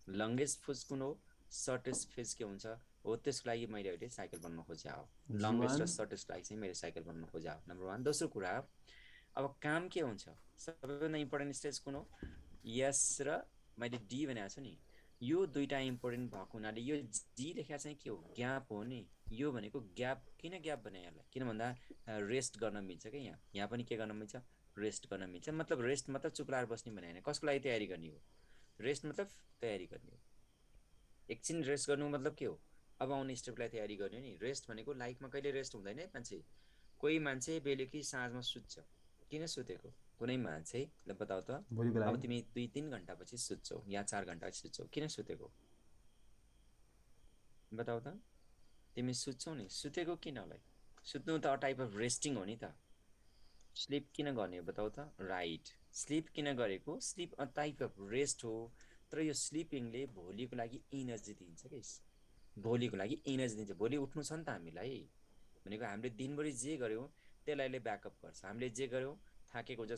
लङ्गेस्ट फेज कुन हो, सर्टेस्ट फेज के हुन्छ हो, त्यसको लागि मैले अहिले साइकल बनाउन खोजेँ हो। लङ्गेस्ट र सर्टेस्ट लागि चाहिँ मैले साइकल बनाउन खोजेँ हो, नम्बर 1। दोस्रो कुरा, अब काम के हुन्छ? सबैभन्दा इम्पोर्टेन्ट स्टेज कुन हो? यस र मैले डी भनेको छु नि, यो दुईटा इम्पोर्टेन्ट भएको हुनाले यो जी लेखा चाहिँ के हो? ग्याप हो नि। यो भनेको ग्याप। किन ग्याप भने यसलाई? किन भन्दा रेस्ट गर्न मिल्छ क्या। यहाँ पनि के गर्न मिल्छ? रेस्ट गर्न मिल्छ। मतलब रेस्ट मतलब चुप लाएर बस्ने भने होइन, कसको लागि तयारी गर्ने हो? रेस्ट मतलब तयारी गर्ने हो। एकछिन रेस्ट गर्नु मतलब के हो? अब आउने स्टेपलाई तयारी गर्ने नि। रेस्ट भनेको लाइफमा कहिले रेस्ट हुँदैन है मान्छे। कोही मान्छे बेलुकी साँझमा सुत्छ, किन सुतेको? कुनै मान्छे ल बताऊ त भोलिको अब लागि तिमी 2-3 घण्टा पछि सुत्छौ या 4 घण्टा पछि सुत्छौ किन सुतेको बताऊ त तिमी सुत्छौ नि सुतेको किन होला सुत्नु त अ टाइप अफ रेस्टिङ हो नि त स्लिप किन गर्ने बताऊ त राइट स्लिप किन गरेको sleep a type of rest हो तर यो स्लिपिङले भोलिको लागि इनर्जी दिन्छ के भोलिको लागि इनर्जी दिन्छ भोलि उठ्नु छ नि त हामीलाई भनेको हामीले दिनभरि जे गर्यौँ त्यसलाई अहिले ब्याकअप गर्छ हामीले जे गर्यौँ थाकेको हुन्छ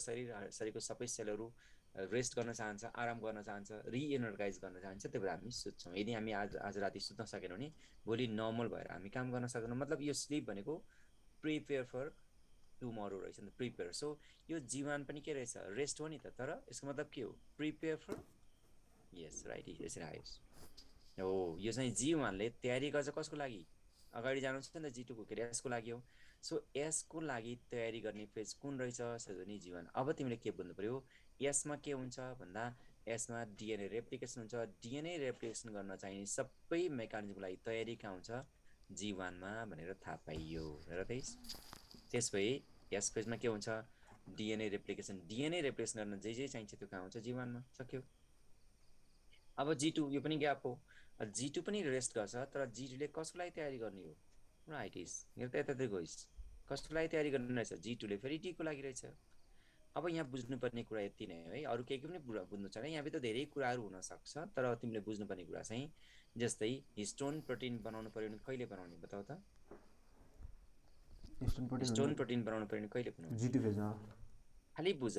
शरीरको सबै सेलहरू रेस्ट गर्न चाहन्छ आराम गर्न चाहन्छ रिएनर्गाइज गर्न चाहन्छ त्यही भएर हामी सुत्छौँ यदि हामी आज राति सुत्न सकेनौँ भने भोलि नर्मल भएर हामी काम गर्न सक्दैनौँ मतलब यो स्लिप भनेको प्रिपेयर फर टुमरो रहेछ नि त प्रिपेयर सो यो जीवन पनि के रहेछ रेस्ट हो नि त तर यसको मतलब के हो प्रिपेयर फर यस राइट यसरी आयो हो यो चाहिँ जीवनले तयारी गर्छ कसको लागि अगाडि जानु छ नि त जिटुको के अरे यसको लागि हो सो यसको लागि तयारी गर्ने फेज कुन रहेछ सजनी जीवन अब तिमीले के बुझ्नु पर्यो यसमा के हुन्छ भन्दा यसमा डिएनए रेप्लिकेसन हुन्छ डिएनए रेप्लिकेसन गर्न चाहिने सबै मेकानिजमको लागि तयारी कहाँ हुन्छ जीवनमा भनेर थाहा पाइयो र त्यसपछि यस फेजमा के हुन्छ डिएनए रेप्लिकेसन गर्न जे चाहिन्छ त्यो कहाँ हुन्छ जीवनमा सक्यो अब G2 यो पनि ग्याप हो G2 पनि रेस्ट गर्छ तर G2ले कसको लागि तयारी गर्ने हो राइट इज यो त यता गइस कसको लागि तयारी गर्ने रहेछ G2ले फेरि D को लागि रहेछ अब यहाँ बुझ्नुपर्ने कुरा यति नै है अरु केही पनि बुझ्नु छैन यहाँ भित्र धेरै कुराहरू हुन सक्छ तर तिमीले बुझ्नुपर्ने कुरा चाहिँ जस्तै हिस्टोन प्रोटिन बनाउनु पर्यो भने कहिले बनाउने बताऊ त हिस्टोन प्रोटिन बनाउनु पर्यो भने कहिले बनाउने G2 फेजमा खाली बुझ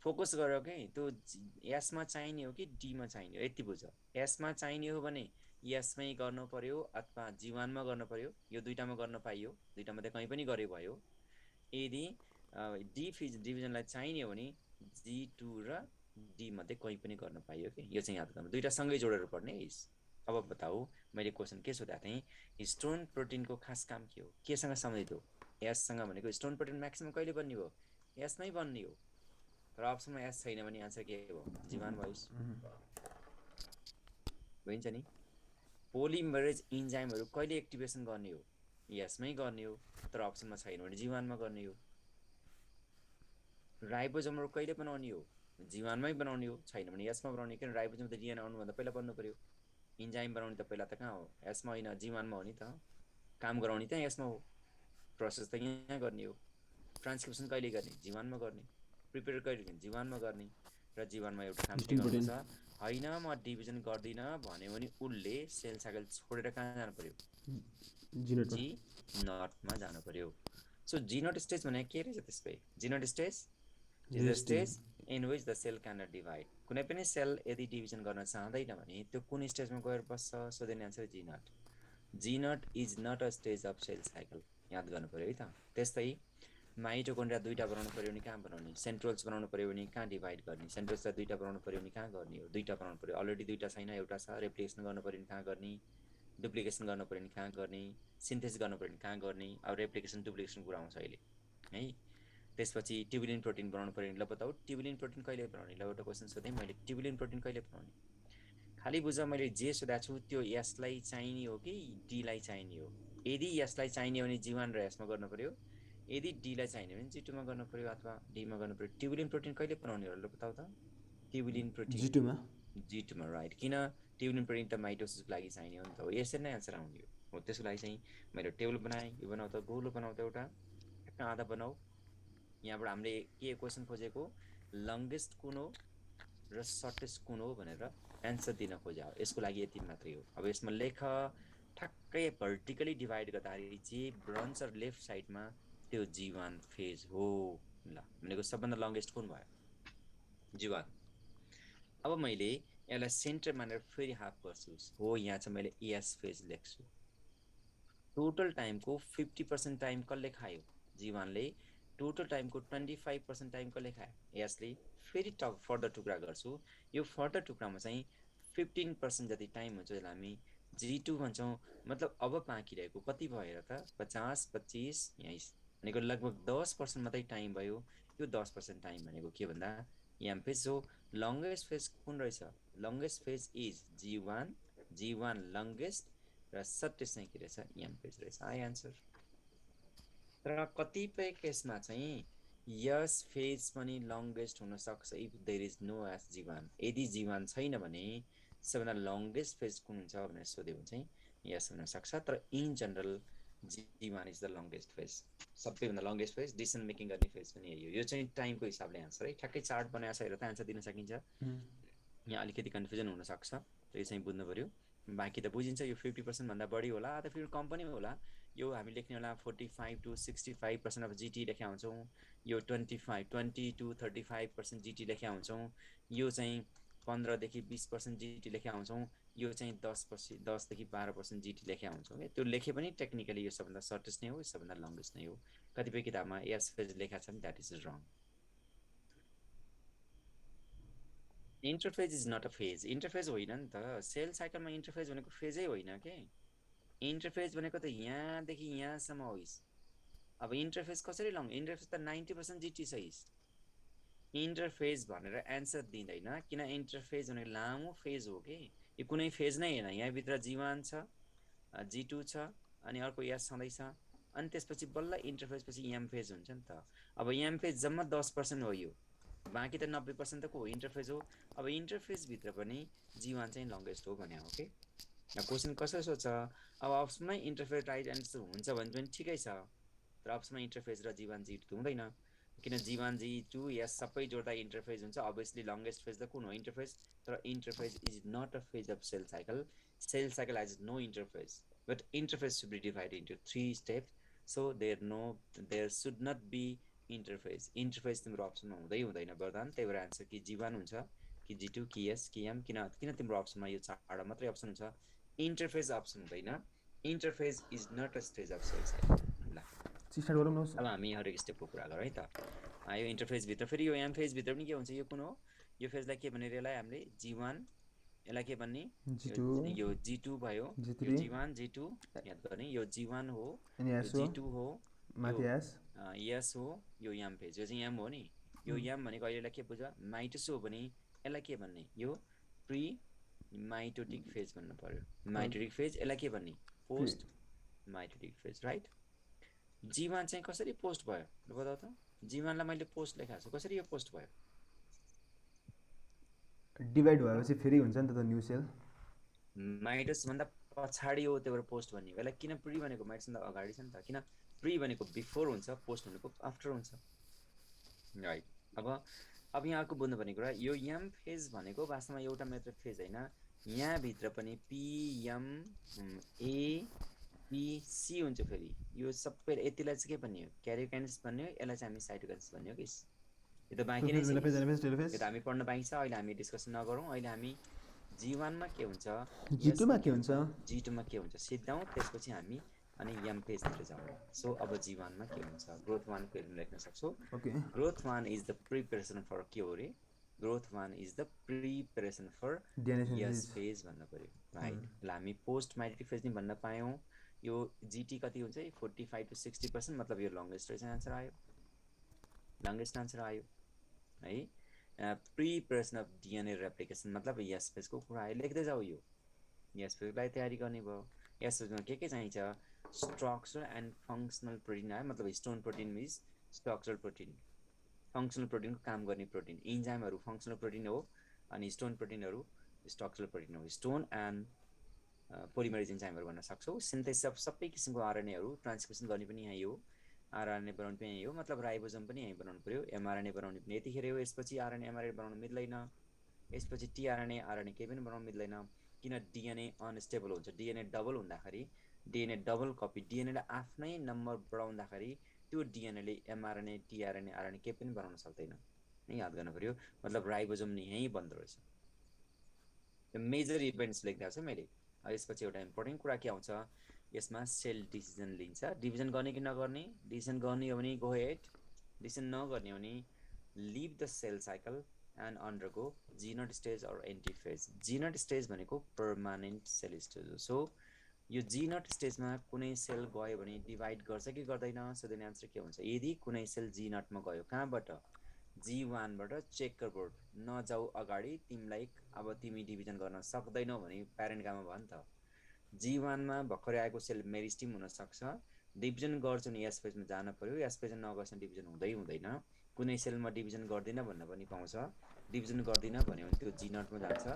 फोकस गर के त्यो यसमा चाहिने हो कि डी मा चाहिने हो यति बुझ यसमा चाहिने हो भने यसमै गर्नु पर्यो अथवा जीवनमा गर्नु पर्यो यो दुईटामा गर्न पाइयो दुईटा मध्ये कहीं पनि गरे भयो यदि डी डिभिजनलाई चाहिने हो भने G2 र डी मध्ये कहीं पनि गर्न पाइयो के यो चाहिँ याद गर्नु दुईटा सँगै जोडेर पढ्ने अब बताऊ मैले क्वेशन के सोधेको थिएँ हिस्टोन प्रोटिनको खास काम के हो केसँग सम्बन्धित हो यससँग भनेको हिस्टोन प्रोटिन म्याक्सिमम कहिले बन्ने हो यसमै बन्ने हो तर अप्सनमा एस छैन भने आन्सर के हो जीवन भइन्छ नि पोलिमरेज इन्जाइमहरु कहिले एक्टिभेसन गर्ने हो यसमै गर्ने हो तर अप्सनमा छैन भने जीवनमा गर्ने हो राइबोसोमहरु कहिले बनाउने हो जीवनमै बनाउने हो छैन भने यसमा बनाउने किन राइबोसोम त डिएनए आउनु भन्दा पहिला बन्नु पर्यो इन्जाइम बनाउने त पहिला त कहाँ हो यसमा हैन जीवनमा हो नि त काम गराउने त यसमा हो प्रोसेस त यहाँ गर्ने हो ट्रान्सक्रिप्सन कहिले गर्ने जीवनमा गर्ने प्रिपेयर कहिले गर्ने जीवनमा गर्ने र जीवनमा एउटा काम के गर्नु छ हैन म डिभिजन गर्दिन भन्यो भने उले सेल साइकल छोडेर कहाँ जानु पर्यो जी नटमा जानु पर्यो सो जी नट स्टेज भने के रहेछ त्यसै G naught stage is the stage in which the cell can not divide कुनै पनि सेल यदि डिभिजन गर्न चाहदैन भने त्यो कुन स्टेजमा गएर बस्छ so then answer G nought is not a stage of cell cycle याद गर्नु पर्यो है त त्यस्तै माइटोकोन्ड्रिया दुईटा बनाउनु पर्यो भने कहाँ बनाउने सेन्ट्रोल्स बनाउनु पर्यो भने कहाँ डिवाइड गर्ने सेन्ट्रोल्सलाई दुईटा बनाउनु पर्यो भने कहाँ गर्ने हो दुईटा बनाउनु पर्यो अलरेडी दुईटा छैन एउटा छ रेप्लिकेसन गर्नु पर्यो भने कहाँ गर्ने डुप्लिकेसन गर्नु पर्यो भने कहाँ गर्ने सिन्थेसिस गर्नु पर्यो भने कहाँ गर्ने अब रेप्लिकेसन डुप्लिकेसन कुरा आउँछ अहिले है त्यसपछि ट्युबुलिन प्रोटिन बनाउनु पर्यो भने ल बताऊ ट्युबुलिन प्रोटिन कहिले बनाउने ल एउटा क्वेशन सोधेँ मैले ट्युबुलिन प्रोटिन कहिले बनाउने खाली बुझ मैले जे सोधेको छु त्यो यसलाई चाहिने हो कि डी लाई चाहिने हो यदि यसलाई चाहिने हो भने जीवन र यसमा गर्नु पर्यो यदि डी लाई चाहिने भने G2 मा गर्नु पर्यो अथवा डी मा गर्नु पर्यो ट्युबुलिन प्रोटिन कहिले बनाउने हो ल बताऊ त ट्युबुलिन प्रोटिन G2 मा राइट किन ट्युबुलिन प्रोटिन त माइटोसिसको लागि चाहिने हो नि त हो यसरी नै आन्सर आउने हो त्यसको लागि चाहिँ मैले टेबल बनाएँ यो बनाउ त गोलो बनाउ त एउटा आधा बनाऊ यहाँबाट हामीले के क्वेशन खोजेको लंगेस्ट कुन हो र सर्टेस्ट कुन हो भनेर आन्सर दिन खोजे हो यसको लागि यति मात्रै हो अब यसमा लेख ठक्कै भर्टिकली डिवाइड गर्दाखेरि जे ब्रन्च र लेफ्ट साइडमा त्यो जीवन फेज हो ल भनेको सबभन्दा लंगेस्ट कुन भयो जीवन अब मैले यसलाई सेन्टर मानेर फेरि हाफ गर्छु हो यहाँ चाहिँ मैले एस फेज लेख्छु टोटल टाइमको 50% टाइम कसले खायो जीवनले टोटल टाइमको 25% टाइम कसले खायो यसले फेरि फर्दर टुक्रा गर्छु यो फर्दर टुक्रामा चाहिँ 15% जति टाइम हुन्छ जसलाई हामी G2 भन्छौं मतलब अब बाँकी रहेको कति भयो त 50 25 यहाँ भनेको लगभग 10% मात्रै टाइम भयो यो 10% टाइम भनेको के भन्दा एम फेज जो लंगेस्ट फेज कुन रहेछ longest phase is G1 longest र सर्टेस्ट चाहिँ के रहेछ एम फेज रहेछ आई आन्सर तर कतिपय केसमा चाहिँ यस फेज पनि लङ्गेस्ट हुन सक्छ if there is no S G one. यदि जीवान छैन भने सबैभन्दा लङ्गेस्ट फेज कुन हुन्छ भनेर सोध्यो भने चाहिँ यस हुन सक्छ। तर in general G one is the longest phase, सबैभन्दा लङ्गेस्ट फेज। डिसिसन मेकिङ गर्ने फेज पनि यही हो। यो चाहिँ टाइमको हिसाबले आन्सर है, ठ्याक्कै चार्ट बनाएर छ हेरेर त आन्सर दिन सकिन्छ। यहाँ अलिकति कन्फ्युजन हुनसक्छ, यो चाहिँ बुझ्नु पऱ्यो। बाँकी त बुझिन्छ, यो 50% भन्दा बढी होला अथवा फेरि कम पनि होला। यो हामी लेख्ने होला 45 to 65% अफ जिटी लेख्या हुन्छौँ। यो 20 to 35% जिटी लेख्या हुन्छौँ। यो चाहिँ 15 देखि 20% जिटी लेख्या हुन्छौँ। यो चाहिँ 10 देखि 12% जिटी लेख्या हुन्छौँ। त्यो लेखे पनि टेक्निकली यो सबभन्दा सर्टेस्ट नै हो, सबभन्दा लङ्गेस्ट नै हो। कतिपय किताबमा एस फेज लेखा छ, that is wrong. Interphase is not a phase. Interphase होइन नि त, सेल साइकलमा इन्टरफेज भनेको फेजै होइन के। इन्टरफेज भनेको त यहाँदेखि यहाँसम्म होइस। अब इन्टरफेज कसरी लङ, इन्टरफेज त 90% जिटी छ। इन्टरफेज भनेर एन्सर दिँदैन, किन इन्टरफेज भनेको लामो फेज हो कि। यो कुनै फेज नै होइन, यहाँभित्र जीवान छ, जी2 छ, अनि अर्को एस छँदैछ, अनि त्यसपछि बल्ल इन्टरफेज पछि एम फेज हुन्छ नि त। अब एम फेज जम्मा 10% हो, यो बाँकी त 90% त को हो, इन्टरफेज हो। अब इन्टरफेजभित्र पनि जीवान चाहिँ लङ्गेस्ट हो भने हो कि। क्वेसन कसरी सोध्छ, अब अप्सनमै इन्टरफेज राइट एन्सर हुन्छ भने पनि ठिकै छ, तर अप्सनमा इन्टरफेज र जीवान जी2 हुँदैन, किन जीवान जी2 यस सबै जोड्दा इन्टरफेज हुन्छ। अभियसली लङ्गेस्ट फेज त कुन हो, इन्टरफेज। तर interphase is not a phase of cell cycle. Cell cycle has no interphase, but interphase should be divided into 3 steps, so there should not be interphase. Interphase तिम्रो अप्सनमा हुँदैन वरदान। त्यही भएर एन्सर कि जीवान हुन्छ, कि जी2, कि एस, कि एम। किन तिम्रो अप्सनमा यो 4 मात्रै अप्सन हुन्छ, इन्टरफेज अप्सन हुँदैन। Interphase is not a stage of cell cycle. ल स्टार्ट गरौँ न। अब हामी हरेक स्टेपको कुरा गरौँ है त। यो इन्टरफेजभित्र फेरि यो एम फेजभित्र पनि के हुन्छ, यो कुन हो, यो फेजलाई के भनेर यसलाई हामीले जीवान, यसलाई के भन्ने, यो जी2 भयो, यो जीवान जी2 याद गर्ने, यो जीवान हो, यो जी2 हो, यो यस हो, यो एम फेज, यो चाहिँ एम हो नि। यो एम भनेको अहिलेलाई के बुझ, माइटोस हो भने यसलाई के भन्ने, यो प्री माइटोटिक फेज भन्नु पर्यो। माइटोटिक फेज, यसलाई के भन्ने, पोस्ट माइटोटिक फेज, राइट। जीवान चाहिँ कसरी पोस्ट भयो ल बताऊ त। जीवानलाई मैले पोस्ट लेखाएको छु, कसरी यो पोस्ट भयो, डिभाइड भएपछि फेरि हुन्छ नि त न्यू सेल। माइटोस भन्दा पछाडि हो, त्यही भएर पोस्ट भन्ने। यसलाई किन प्री भनेको, माइटोस भन्दा अगाडि छ नि त, किन प्री भनेको बिफोर हुन्छ, पोस्ट भनेको आफ्टर हुन्छ, राइट। अब यहाँ अर्को बुझ्नुपर्ने कुरा, यो एम फेज भनेको वास्तवमा एउटा मात्र फेज होइन, यहाँभित्र पनि पिएम ए पिसी हुन्छ। फेरि यो सबै यतिलाई चाहिँ के भन्ने हो, क्यारियोकाइनेसिस भन्ने हो, यसलाई चाहिँ हामी साइटोकाइनेसिस भन्ने हो कि। यो त बाँकी नै छ, यो त हामी पढ्न बाँकी छ, अहिले हामी डिस्कसन नगरौँ। अहिले हामी जीवानमा के हुन्छ, जी2मा के हुन्छ, जी2मा के हुन्छ सिद्धाउँ, त्यसपछि हामी अनि एम फेजतिर जाउँ। सो अब जीवानमा के हुन्छ, ग्रोथ 1 को लेख्न सक्छौँ। Growth 1 is the preparation for के हो रे, growth 1 is the preparation for S phase भन्नु पर्यो, राइट। ल हामी पोस्ट माइटोटिक फेज नि भन्न पायौँ। यो जिटी कति हुन्छ, 45 to 60%, मतलब यो लङ्गेस्ट रहेछ, आन्सर आयो, लङ्गेस्ट आन्सर आयो है। प्रिपरेसन अफ डिएनए रेप्लिकेसन मतलब यस फेजको कुरा आयो, लेख्दै जाऊ। यो यस फेजलाई तयारी गर्ने भयो। यस फेजमा के चाहिन्छ, स्ट्रक्चर एन्ड फङ्सनल प्रोटिन आयो, मतलब histone protein is structural protein, functional प्रोटिनको काम गर्ने प्रोटिन। इन्जाइमहरू फङ्सनल प्रोटिन हो, अनि स्टोन प्रोटिनहरू स्ट्रक्चरल प्रोटिन हो। स्टोन एन्ड पोलिमरेज इन्जाइमहरू भन्न सक्छौँ। सिन्थेसिस अफ सबै किसिमको आरएनएहरू ट्रान्सक्रिप्सन गर्ने पनि यहीँ हो, आरएनए बनाउनु पनि यही हो, मतलब राइबोसोम पनि यहीँ बनाउनु पऱ्यो। एमआरएनए बनाउने पनि यतिखेर हो, यसपछि आरएनए एमआरएनए बनाउनु मिल्दैन, यसपछि टिआरएनए आरएनए केही पनि बनाउनु मिल्दैन, किन डिएनए अनस्टेबल हुन्छ। डिएनए डबल हुँदाखेरि, डिएनए डबल कपी, डिएनएलाई आफ्नै नम्बर बढाउँदाखेरि त्यो डिएनएले एमआरएनए टिआरएनए आरएनए केही पनि बनाउन सक्दैन, याद गर्नु पऱ्यो। मतलब राइबोसोम नि यहीँ बन्द रहेछ। मेजर इभेन्ट्स लेखिदिएको छु मैले। यसपछि एउटा इम्पोर्टेन्ट कुरा के आउँछ, यसमा सेल डिसिजन लिन्छ। डिभिजन गर्ने कि नगर्ने, डिसिजन गर्ने हो भने गो हेड, डिसिजन नगर्ने हो भने leave the cell cycle and undergo G naught stage or antiphase. G naught stage भनेको पर्मानेन्ट सेल स्टेज हो। सो यो जीनट स्टेजमा कुनै सेल गयो भने डिभाइड गर्छ कि गर्दैन, सो देन एन्सर के हुन्छ, यदि कुनै सेल जीनटमा गयो, कहाँबाट, जी1बाट चेकर बोर्ड नजाऊ अगाडि, तिमीलाई अब तिमी डिभिजन गर्न सक्दैनौ भने प्यारेन्ट गामा भयो नि त। जी1मा भर्खरै आएको सेल मेरिस्टिम हुनसक्छ, डिभिजन गर्छु नि यस पेजमा जान पर्यो, यस पेजमा नगएपछि डिभिजन हुँदैन। कुनै सेलमा डिभिजन गर्दिनँ भन्न पनि पाउँछ। डिभिजन गर्दिनँ भन्यो भने त्यो जी नटमा जान्छ।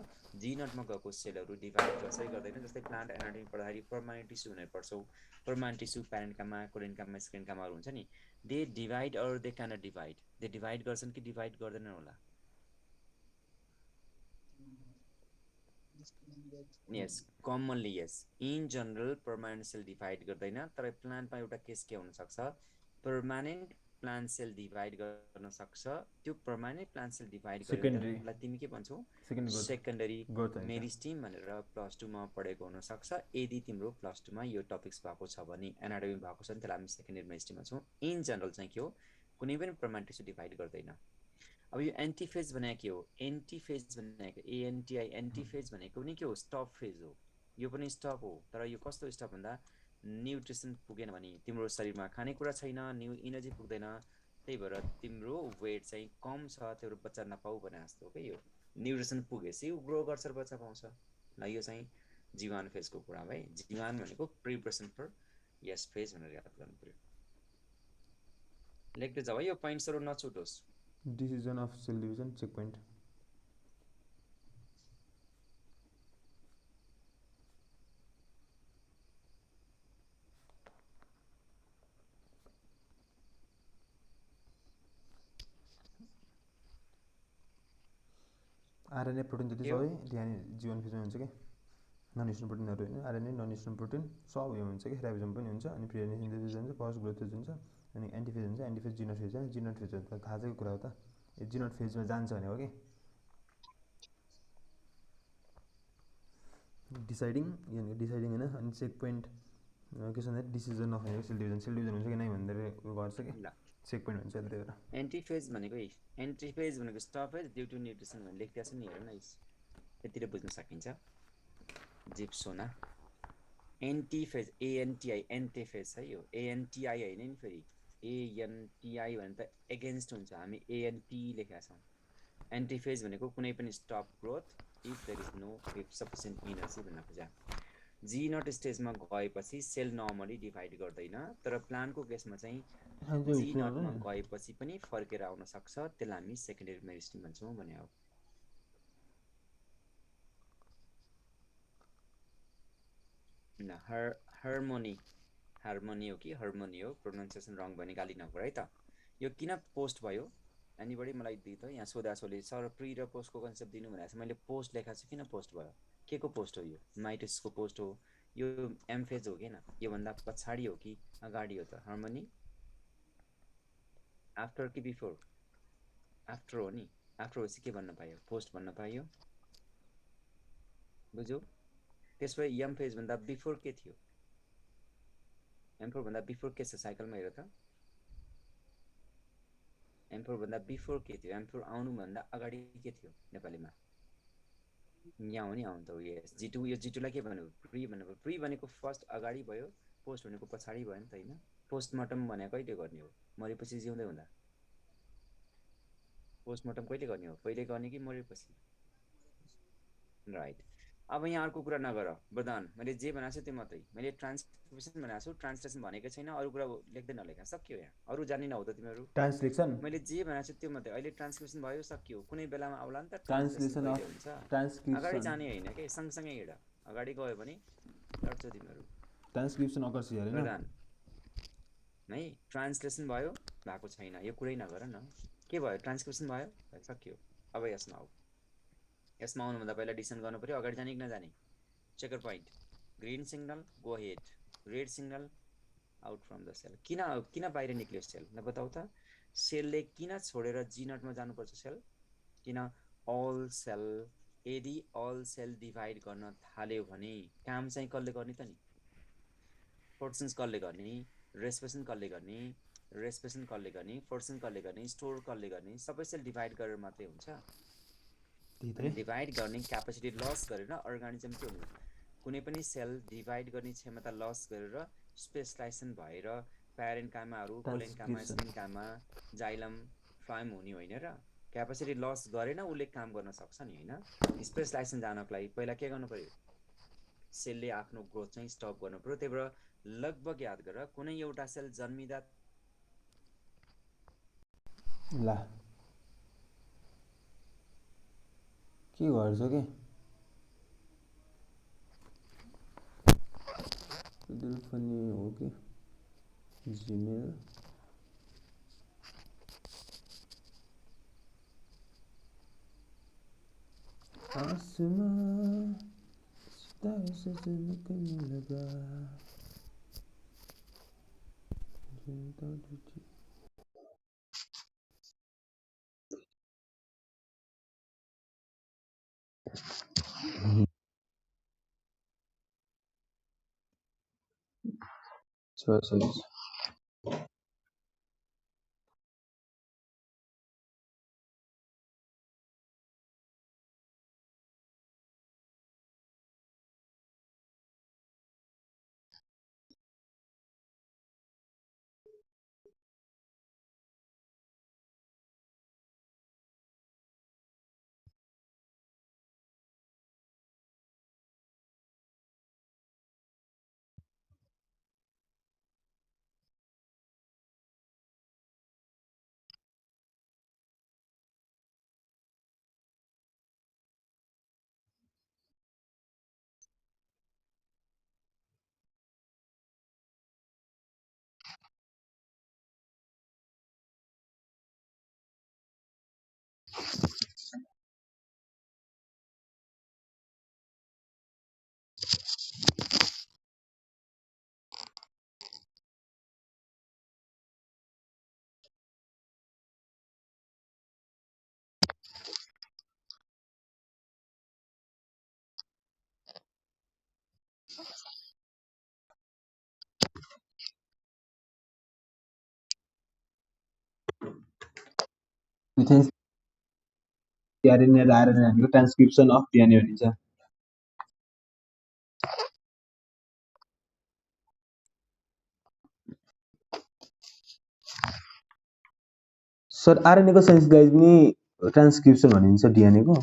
जी नटमा गएको सेलहरू डिभाइड कसरी गर्दैन, जस्तै प्लान्ट एनाटोमी पढ्दाखेरि पर्मानेन्ट टिस्यु भनेर पढ्छौँ। पर्मानेन्ट टिस्यु प्यारेन्टकामा, कोरेन्टकामा, स्क्रिनकामाहरू हुन्छ नि, they divide or they cannot divide, they divide गर्छन् कि डिभाइड गर्दैनन् होला? Yes, commonly yes. In general permanent cell divide गर्दैन, तर प्लान्टमा एउटा केस के हुनसक्छ, पर्मानेन्ट प्लान्ट सेल डिभाइड गर्न सक्छ। त्यो पर्मानेन्ट प्लान्ट सेल डिभाइड गरेर त्यसलाई तिमी के भन्छौ? सेकेन्डरी मेरिस्टिम भनेर प्लस 2 मा पढेको हुनसक्छ। यदि तिम्रो प्लस 2 मा यो टपिक्स भएको छ भने, एनाटोमी भएको छ भने, त्यसलाई हामी सेकेन्डरी मेरिस्टिम भन्छौँ। इन जनरल चाहिँ के हो, कुनै पनि पर्मानेन्ट टिस्यु डिभाइड गर्दैन। अब यो एन्टिफेज भनेको के हो? एन्टिफेज भनेको एएनटीआई, एन्टिफेज भनेको पनि के हो? स्टप फेज हो। यो पनि स्टप हो, तर यो कस्तो स्टप भन्दा न्युट्रिसन पुगेन भने, तिम्रो शरीरमा खानेकुरा छैन, इनर्जी पुग्दैन, त्यही भएर तिम्रो वेट चाहिँ कम छ, त्यो बच्चा नपाऊ भने जस्तो हो कि यो। न्युट्रिसन पुगेपछि ग्रो गर्छ र बच्चा पाउँछ। ल यो चाहिँ जीवान फेजको कुरा है। जीवान भनेको प्रिपरेसन फर यस फेज भनेर याद गर्नु पर्यो। लेख्दै जाऊ है, यो पोइन्ट्सहरू नछुटोस्। Decision of cell division checkpoint. RNA protein जति सबै त्यहाँ जीवन फेजमा हुन्छ कि नन स्टेबल प्रोटिनहरू होइन, आरएनए नन स्टेबल प्रोटिन सब यो हुन्छ कि राइबोसोम पनि हुन्छ, अनि प्री एडनेसन फेज हुन्छ, फर्स्ट ग्रोथ फेज हुन्छ, अनि एन्टिफेज हुन्छ, एन्टिफेज जिनट फेज जान्छ। जिनट फेज त थाहा छैको कुरा हो त, यो जिनट फेजमा जान्छ भने हो कि डिसाइडिङ होइन। अनि चेक पोइन्ट के छ भन्दा डिसिजन अफ सेल डिभिजन हुन्छ कि नै भनेर उयो गर्छ कि चेक पोइन्ट हुन्छ। त्यही भएर एन्टिफेज भनेको stop phase due to nutrition भनेर लेख्दैछ नि, हेर न, यतिले बुझ्न सकिन्छ। जिप्सोना एन्टिफेज, एएनटीआई, एन्टिफेज है यो, एएनटीआई होइन नि फेरि, एएनटीआई भने त एगेन्स्ट हुन्छ, हामी एएनटी लेखेका छौँ। एन्टिफेज भनेको कुनै पनि stop growth if there is no sufficient energy भन्न खोजा। जी नट स्टेजमा गएपछि सेल नर्मली डिभाइड गर्दैन, तर प्लान्टको केसमा चाहिँ जी नटमा गएपछि पनि फर्केर आउन सक्छ, त्यसलाई हामी सेकेन्डरी मेरिस्टिम भन्छौँ भने हो। हार्मोनी हो कि हार्मोनी हो, प्रोनाउन्सिएसन रङ भने गाली नगर है त। यो किन पोस्ट भयो? एनीबडी मलाई दिइ त, यहाँ सोधासोली सर प्री र पोस्टको कन्सेप्ट दिनु भनेको छ, मैले पोस्ट लेखाएको छु, किन पोस्ट भयो? के को पोस्ट हो यो? माइटोसिसको पोस्ट हो, यो एमफेज हो कि न, योभन्दा पछाडि हो कि अगाडि हो त? हार्मोनी आफ्टर कि बिफोर? आफ्टर हो नि, आफ्टर होपछि के भन्न पायो? पोस्ट भन्न पायो, बुझ्यौ? त्यसपछि यम फेज भन्दा बिफोर के थियो? एम4 भन्दा बिफोर के छ साइकलमा, हेर त। एम4 भन्दा बिफोर के थियो? एम4 आउनु भन्दा अगाडि के थियो नेपालीमा? यहाँ हो नि, आउनु त हो। यस, G2, यो G2लाई के भन्यो? प्री भनेको, प्री भनेको फर्स्ट अगाडि भयो, पोस्ट भनेको पछाडि भयो नि त होइन? पोस्टमार्टम भनेको कहिले गर्ने हो? मरेपछि जिउँदै हुँदा। पोस्टमार्टम कहिले गर्ने हो? पहिले गर्ने कि मरेपछि? राइट। अब यहाँ अर्को कुरा नगर वरदान, मैले जे भनेको छु त्यो मात्रै। मैले ट्रान्सक्रिप्सन भनेको छु, ट्रान्सलेसन भनेको छैन, अरू कुरा लेख्दै नलेखा, सक्यो। यहाँ अरू जान्ने नहुँ त तिमीहरू। ट्रान्सलेसन मैले जे भनेको छु त्यो मात्रै। अहिले ट्रान्सक्रिप्सन भयो, सक्यो। कुनै बेलामा आउला नि त ट्रान्सलेसन ट्रान्सलेसन अफ हुन्छ, ट्रान्सक्रिप्सन अगाडि जाने होइन कि सँगसँगै हिँड। अगाडि गयो भने लड्छौ तिमीहरू। ट्रान्सक्रिप्सन अकर्स हेरेन वरदान है, ट्रान्सलेसन भयो, भएको छैन, यो कुरै नगर न। के भयो? ट्रान्सक्रिप्सन भयो, सक्यो। अब यसमा आऊ। यसमा आउनुभन्दा पहिला डिसिसन गर्नु पर्यो, अगाडि जाने कि नजाने। Checker point, green signal go ahead, red signal out from the cell. किन बाहिर निक्ल्यो सेल? ल बताऊ त। सेलले किन छोडेर जी नटमा जानुपर्छ सेल? किन अल सेल, यदि अल सेल डिभाइड गर्न थाल्यो भने काम चाहिँ कसले गर्ने त नि? फोर्सेन्स कसले गर्ने? रेस्पिरेसन कसले गर्ने? रेस्पिरेसन कसले गर्ने? फोर्सेन्स कसले गर्ने? स्टोर कसले गर्ने? सबै सेल डिभाइड गरेर मात्रै हुन्छ। डिभाइड गर्ने क्यापेसिटी लस गरेर अर्गानिजम के हुनु? कुनै पनि सेल डिभाइड गर्ने क्षमता लस गरेर स्पेसलाइजेसन भएर प्यारेन्कामाहरू, कोलेन्कामा, स्पिन्कामा, जाइलम, फ्लाइम हुने होइन र? क्यापेसिटी लस गरेन उसले काम गर्न सक्छ नि होइन? स्पेसलाइजेसन जानको लागि पहिला के गर्नु पर्यो? सेलले आफ्नो ग्रोथ चाहिँ स्टप गर्नु पर्यो। त्यही भएर लगभग याद गर कुनै एउटा सेल जन्मिँदा ला के गर्छ के पनि हो कि जिमेल आसमां सितारों से चमकने लगा मिथेन्स आरएनए र आरएनए भनेको ट्रान्सक्रिप्सन अफ डिएनए भनिन्छ सर आरएनए को सेन्स गाइज पनि ट्रान्सक्रिप्सन भनिन्छ डिएनए को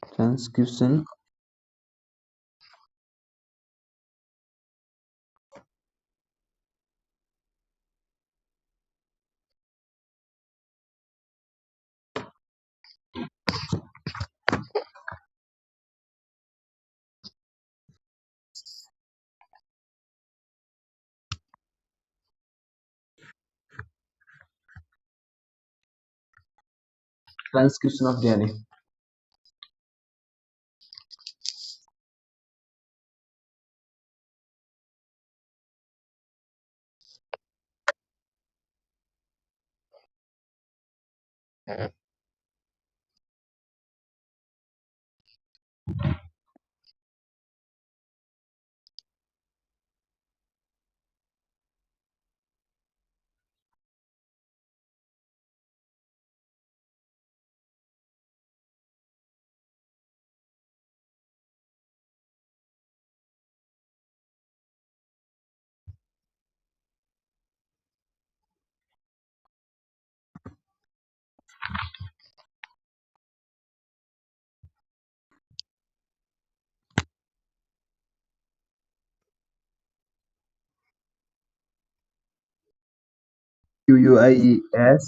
transcription transcription of DNA QUIES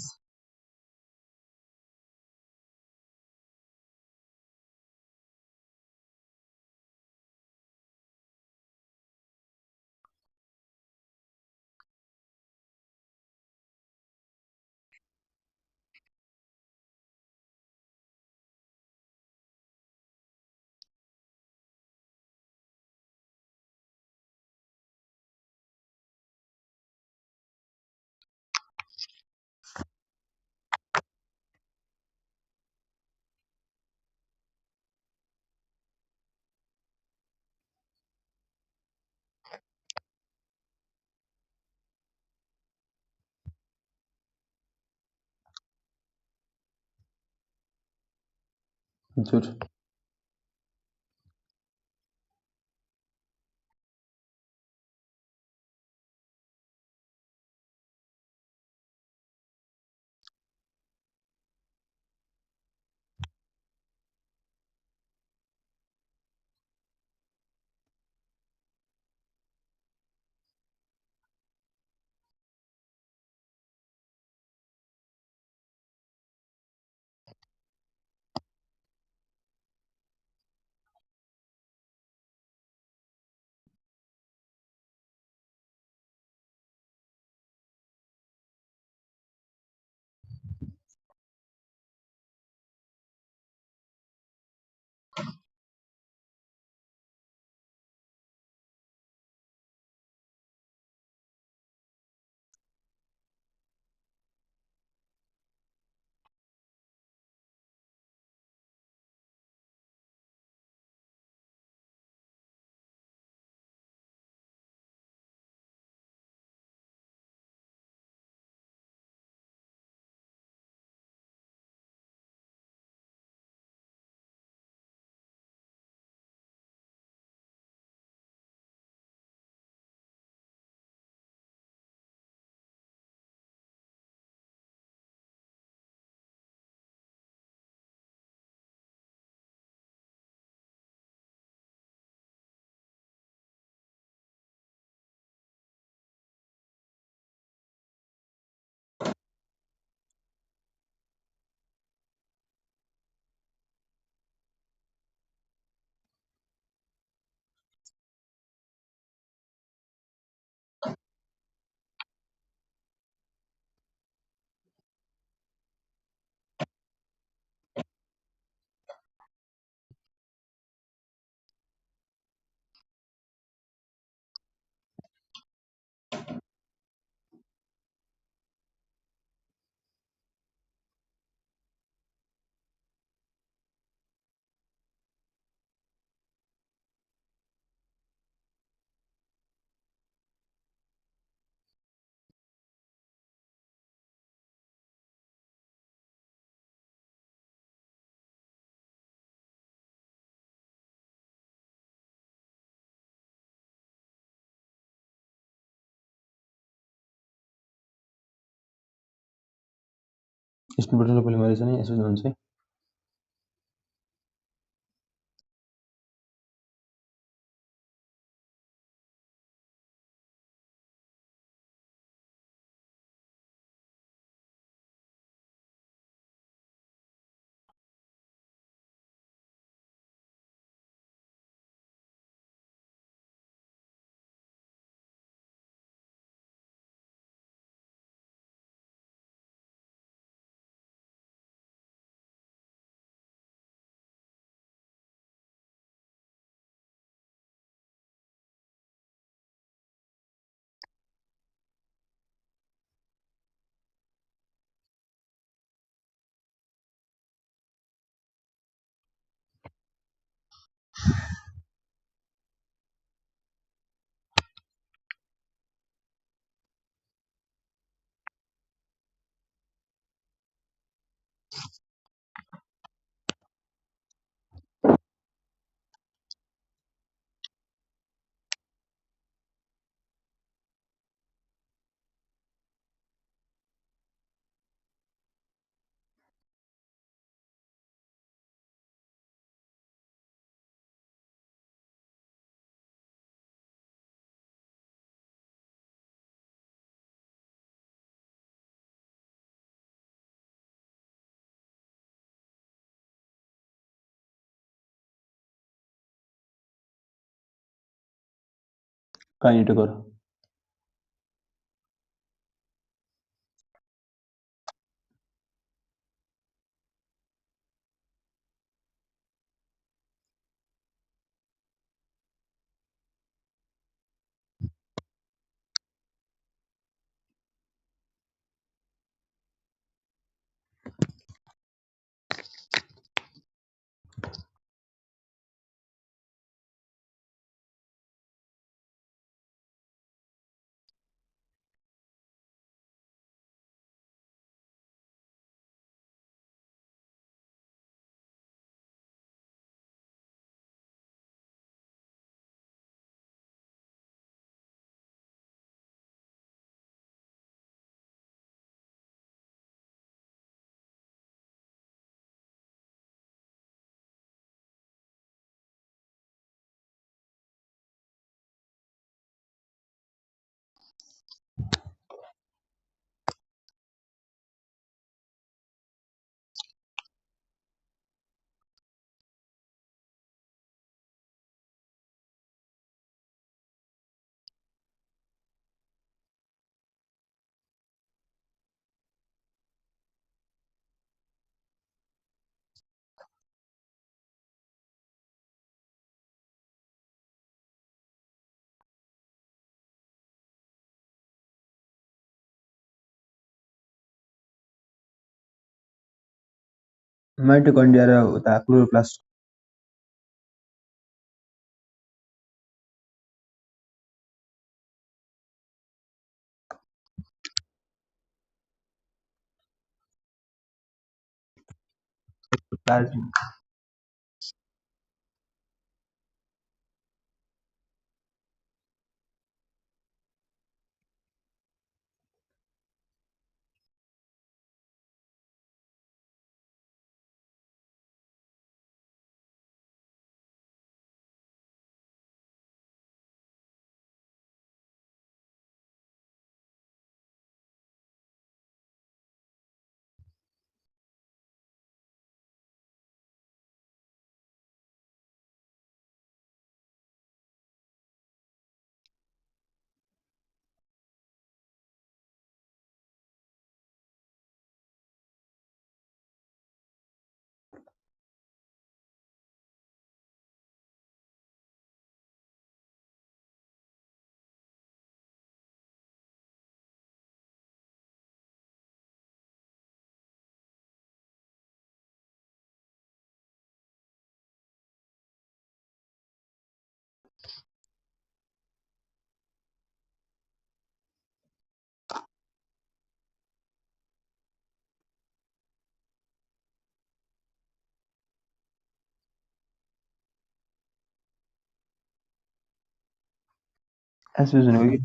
हजुर स्टोन प्रोटिन सबैले मरेछ नि यसो हुन्छ है काइनेटोकोर माइटोकन्ड्रिया र उता क्लोरोप्लास्ट प्लाज्म एसोज भनेको के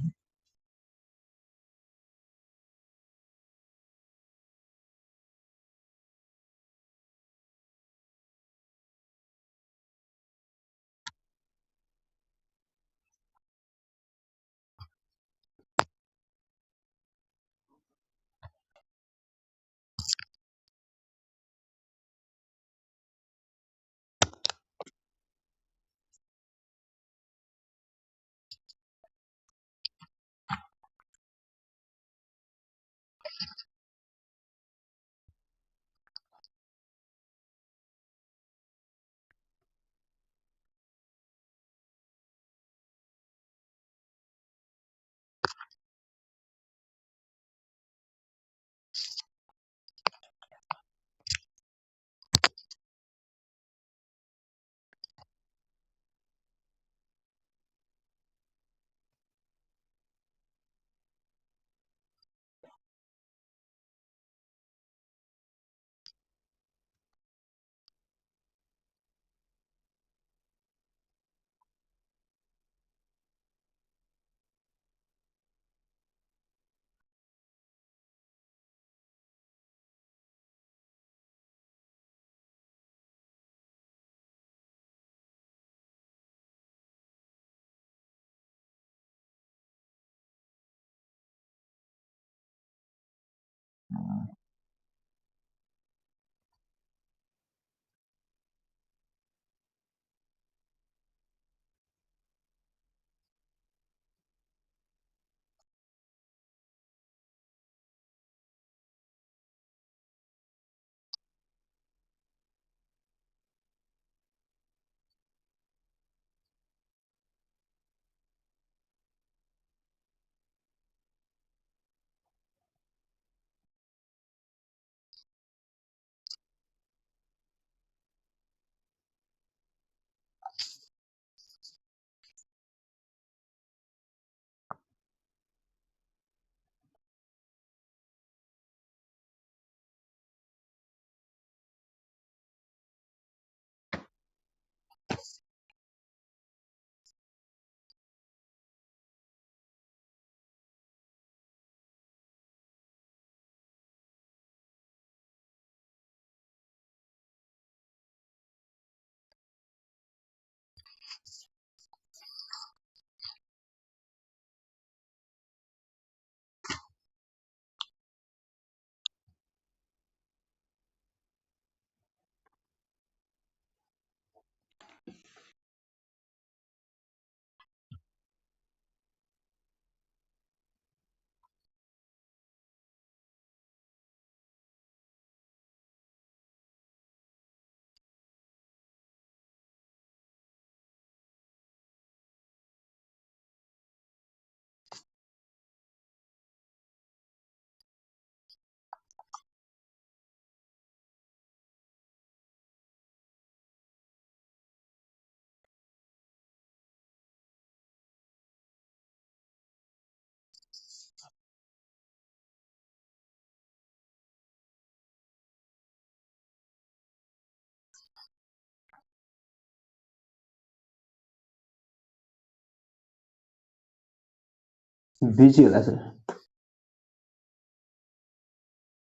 बिजी होला सर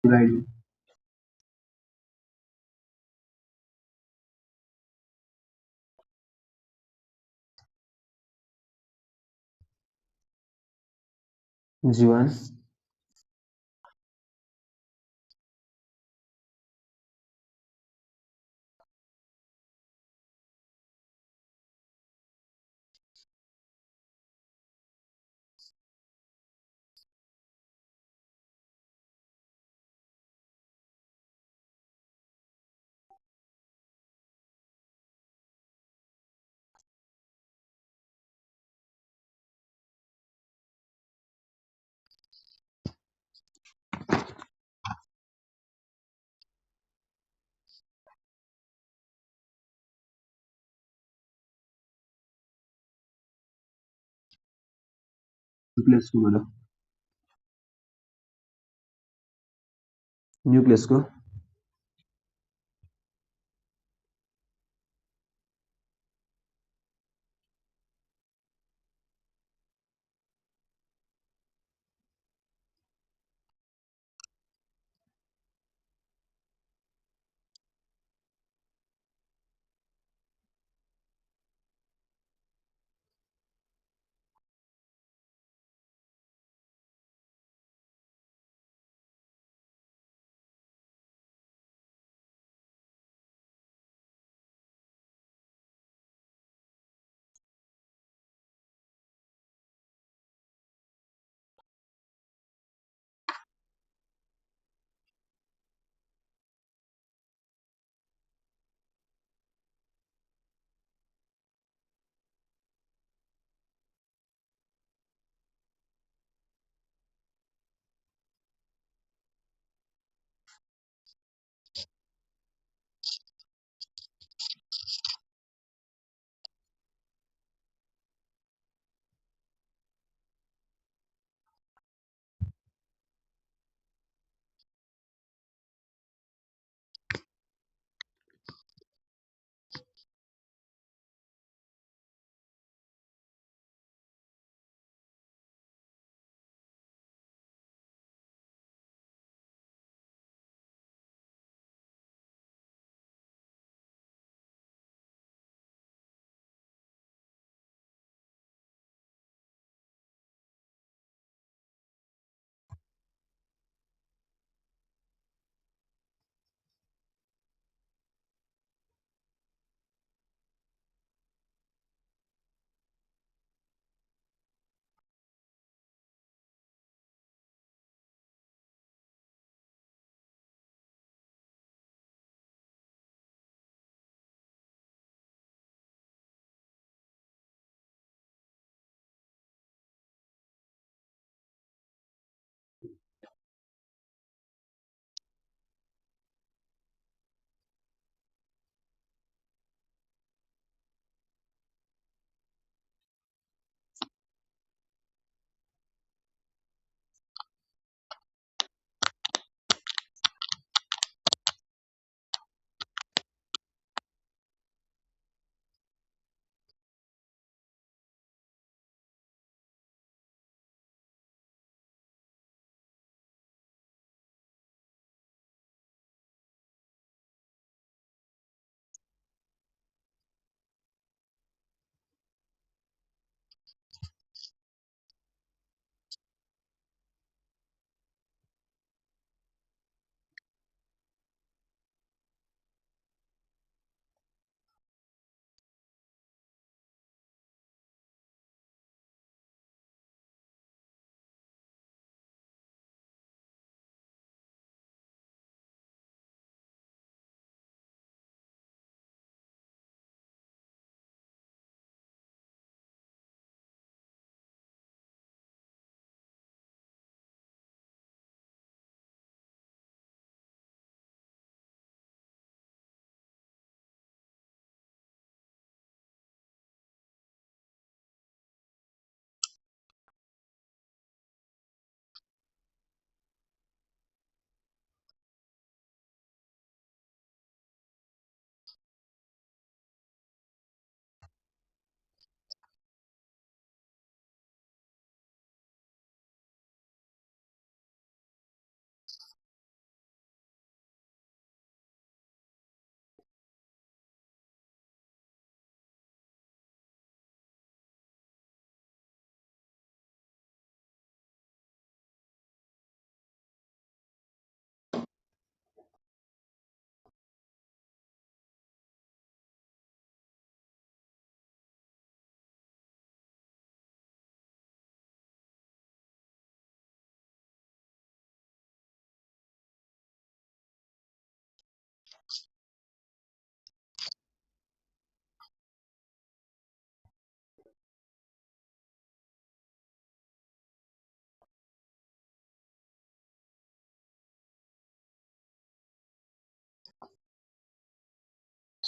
डिभाइड जीवन न्युक्लियसको न्युक्लियसको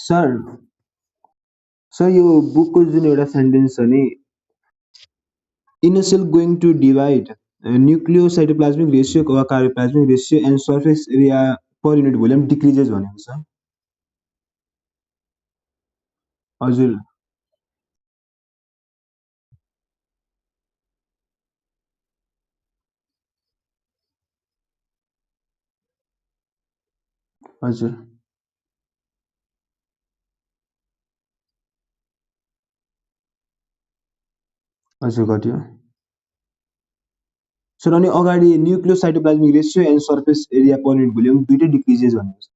सर सर यो बुकको जुन एउटा सेन्टेन्स छ नि in a cell going to divide nucleocytoplasmic ratio वा karyoplasmic ratio and surface area per unit volume decreases भनेको छ हजुर हजुर हजुर घट्यो सर अनि अगाडि nucleocytoplasmic ratio and surface area per unit volume दुइटै डिक्रिजेस भनेको छ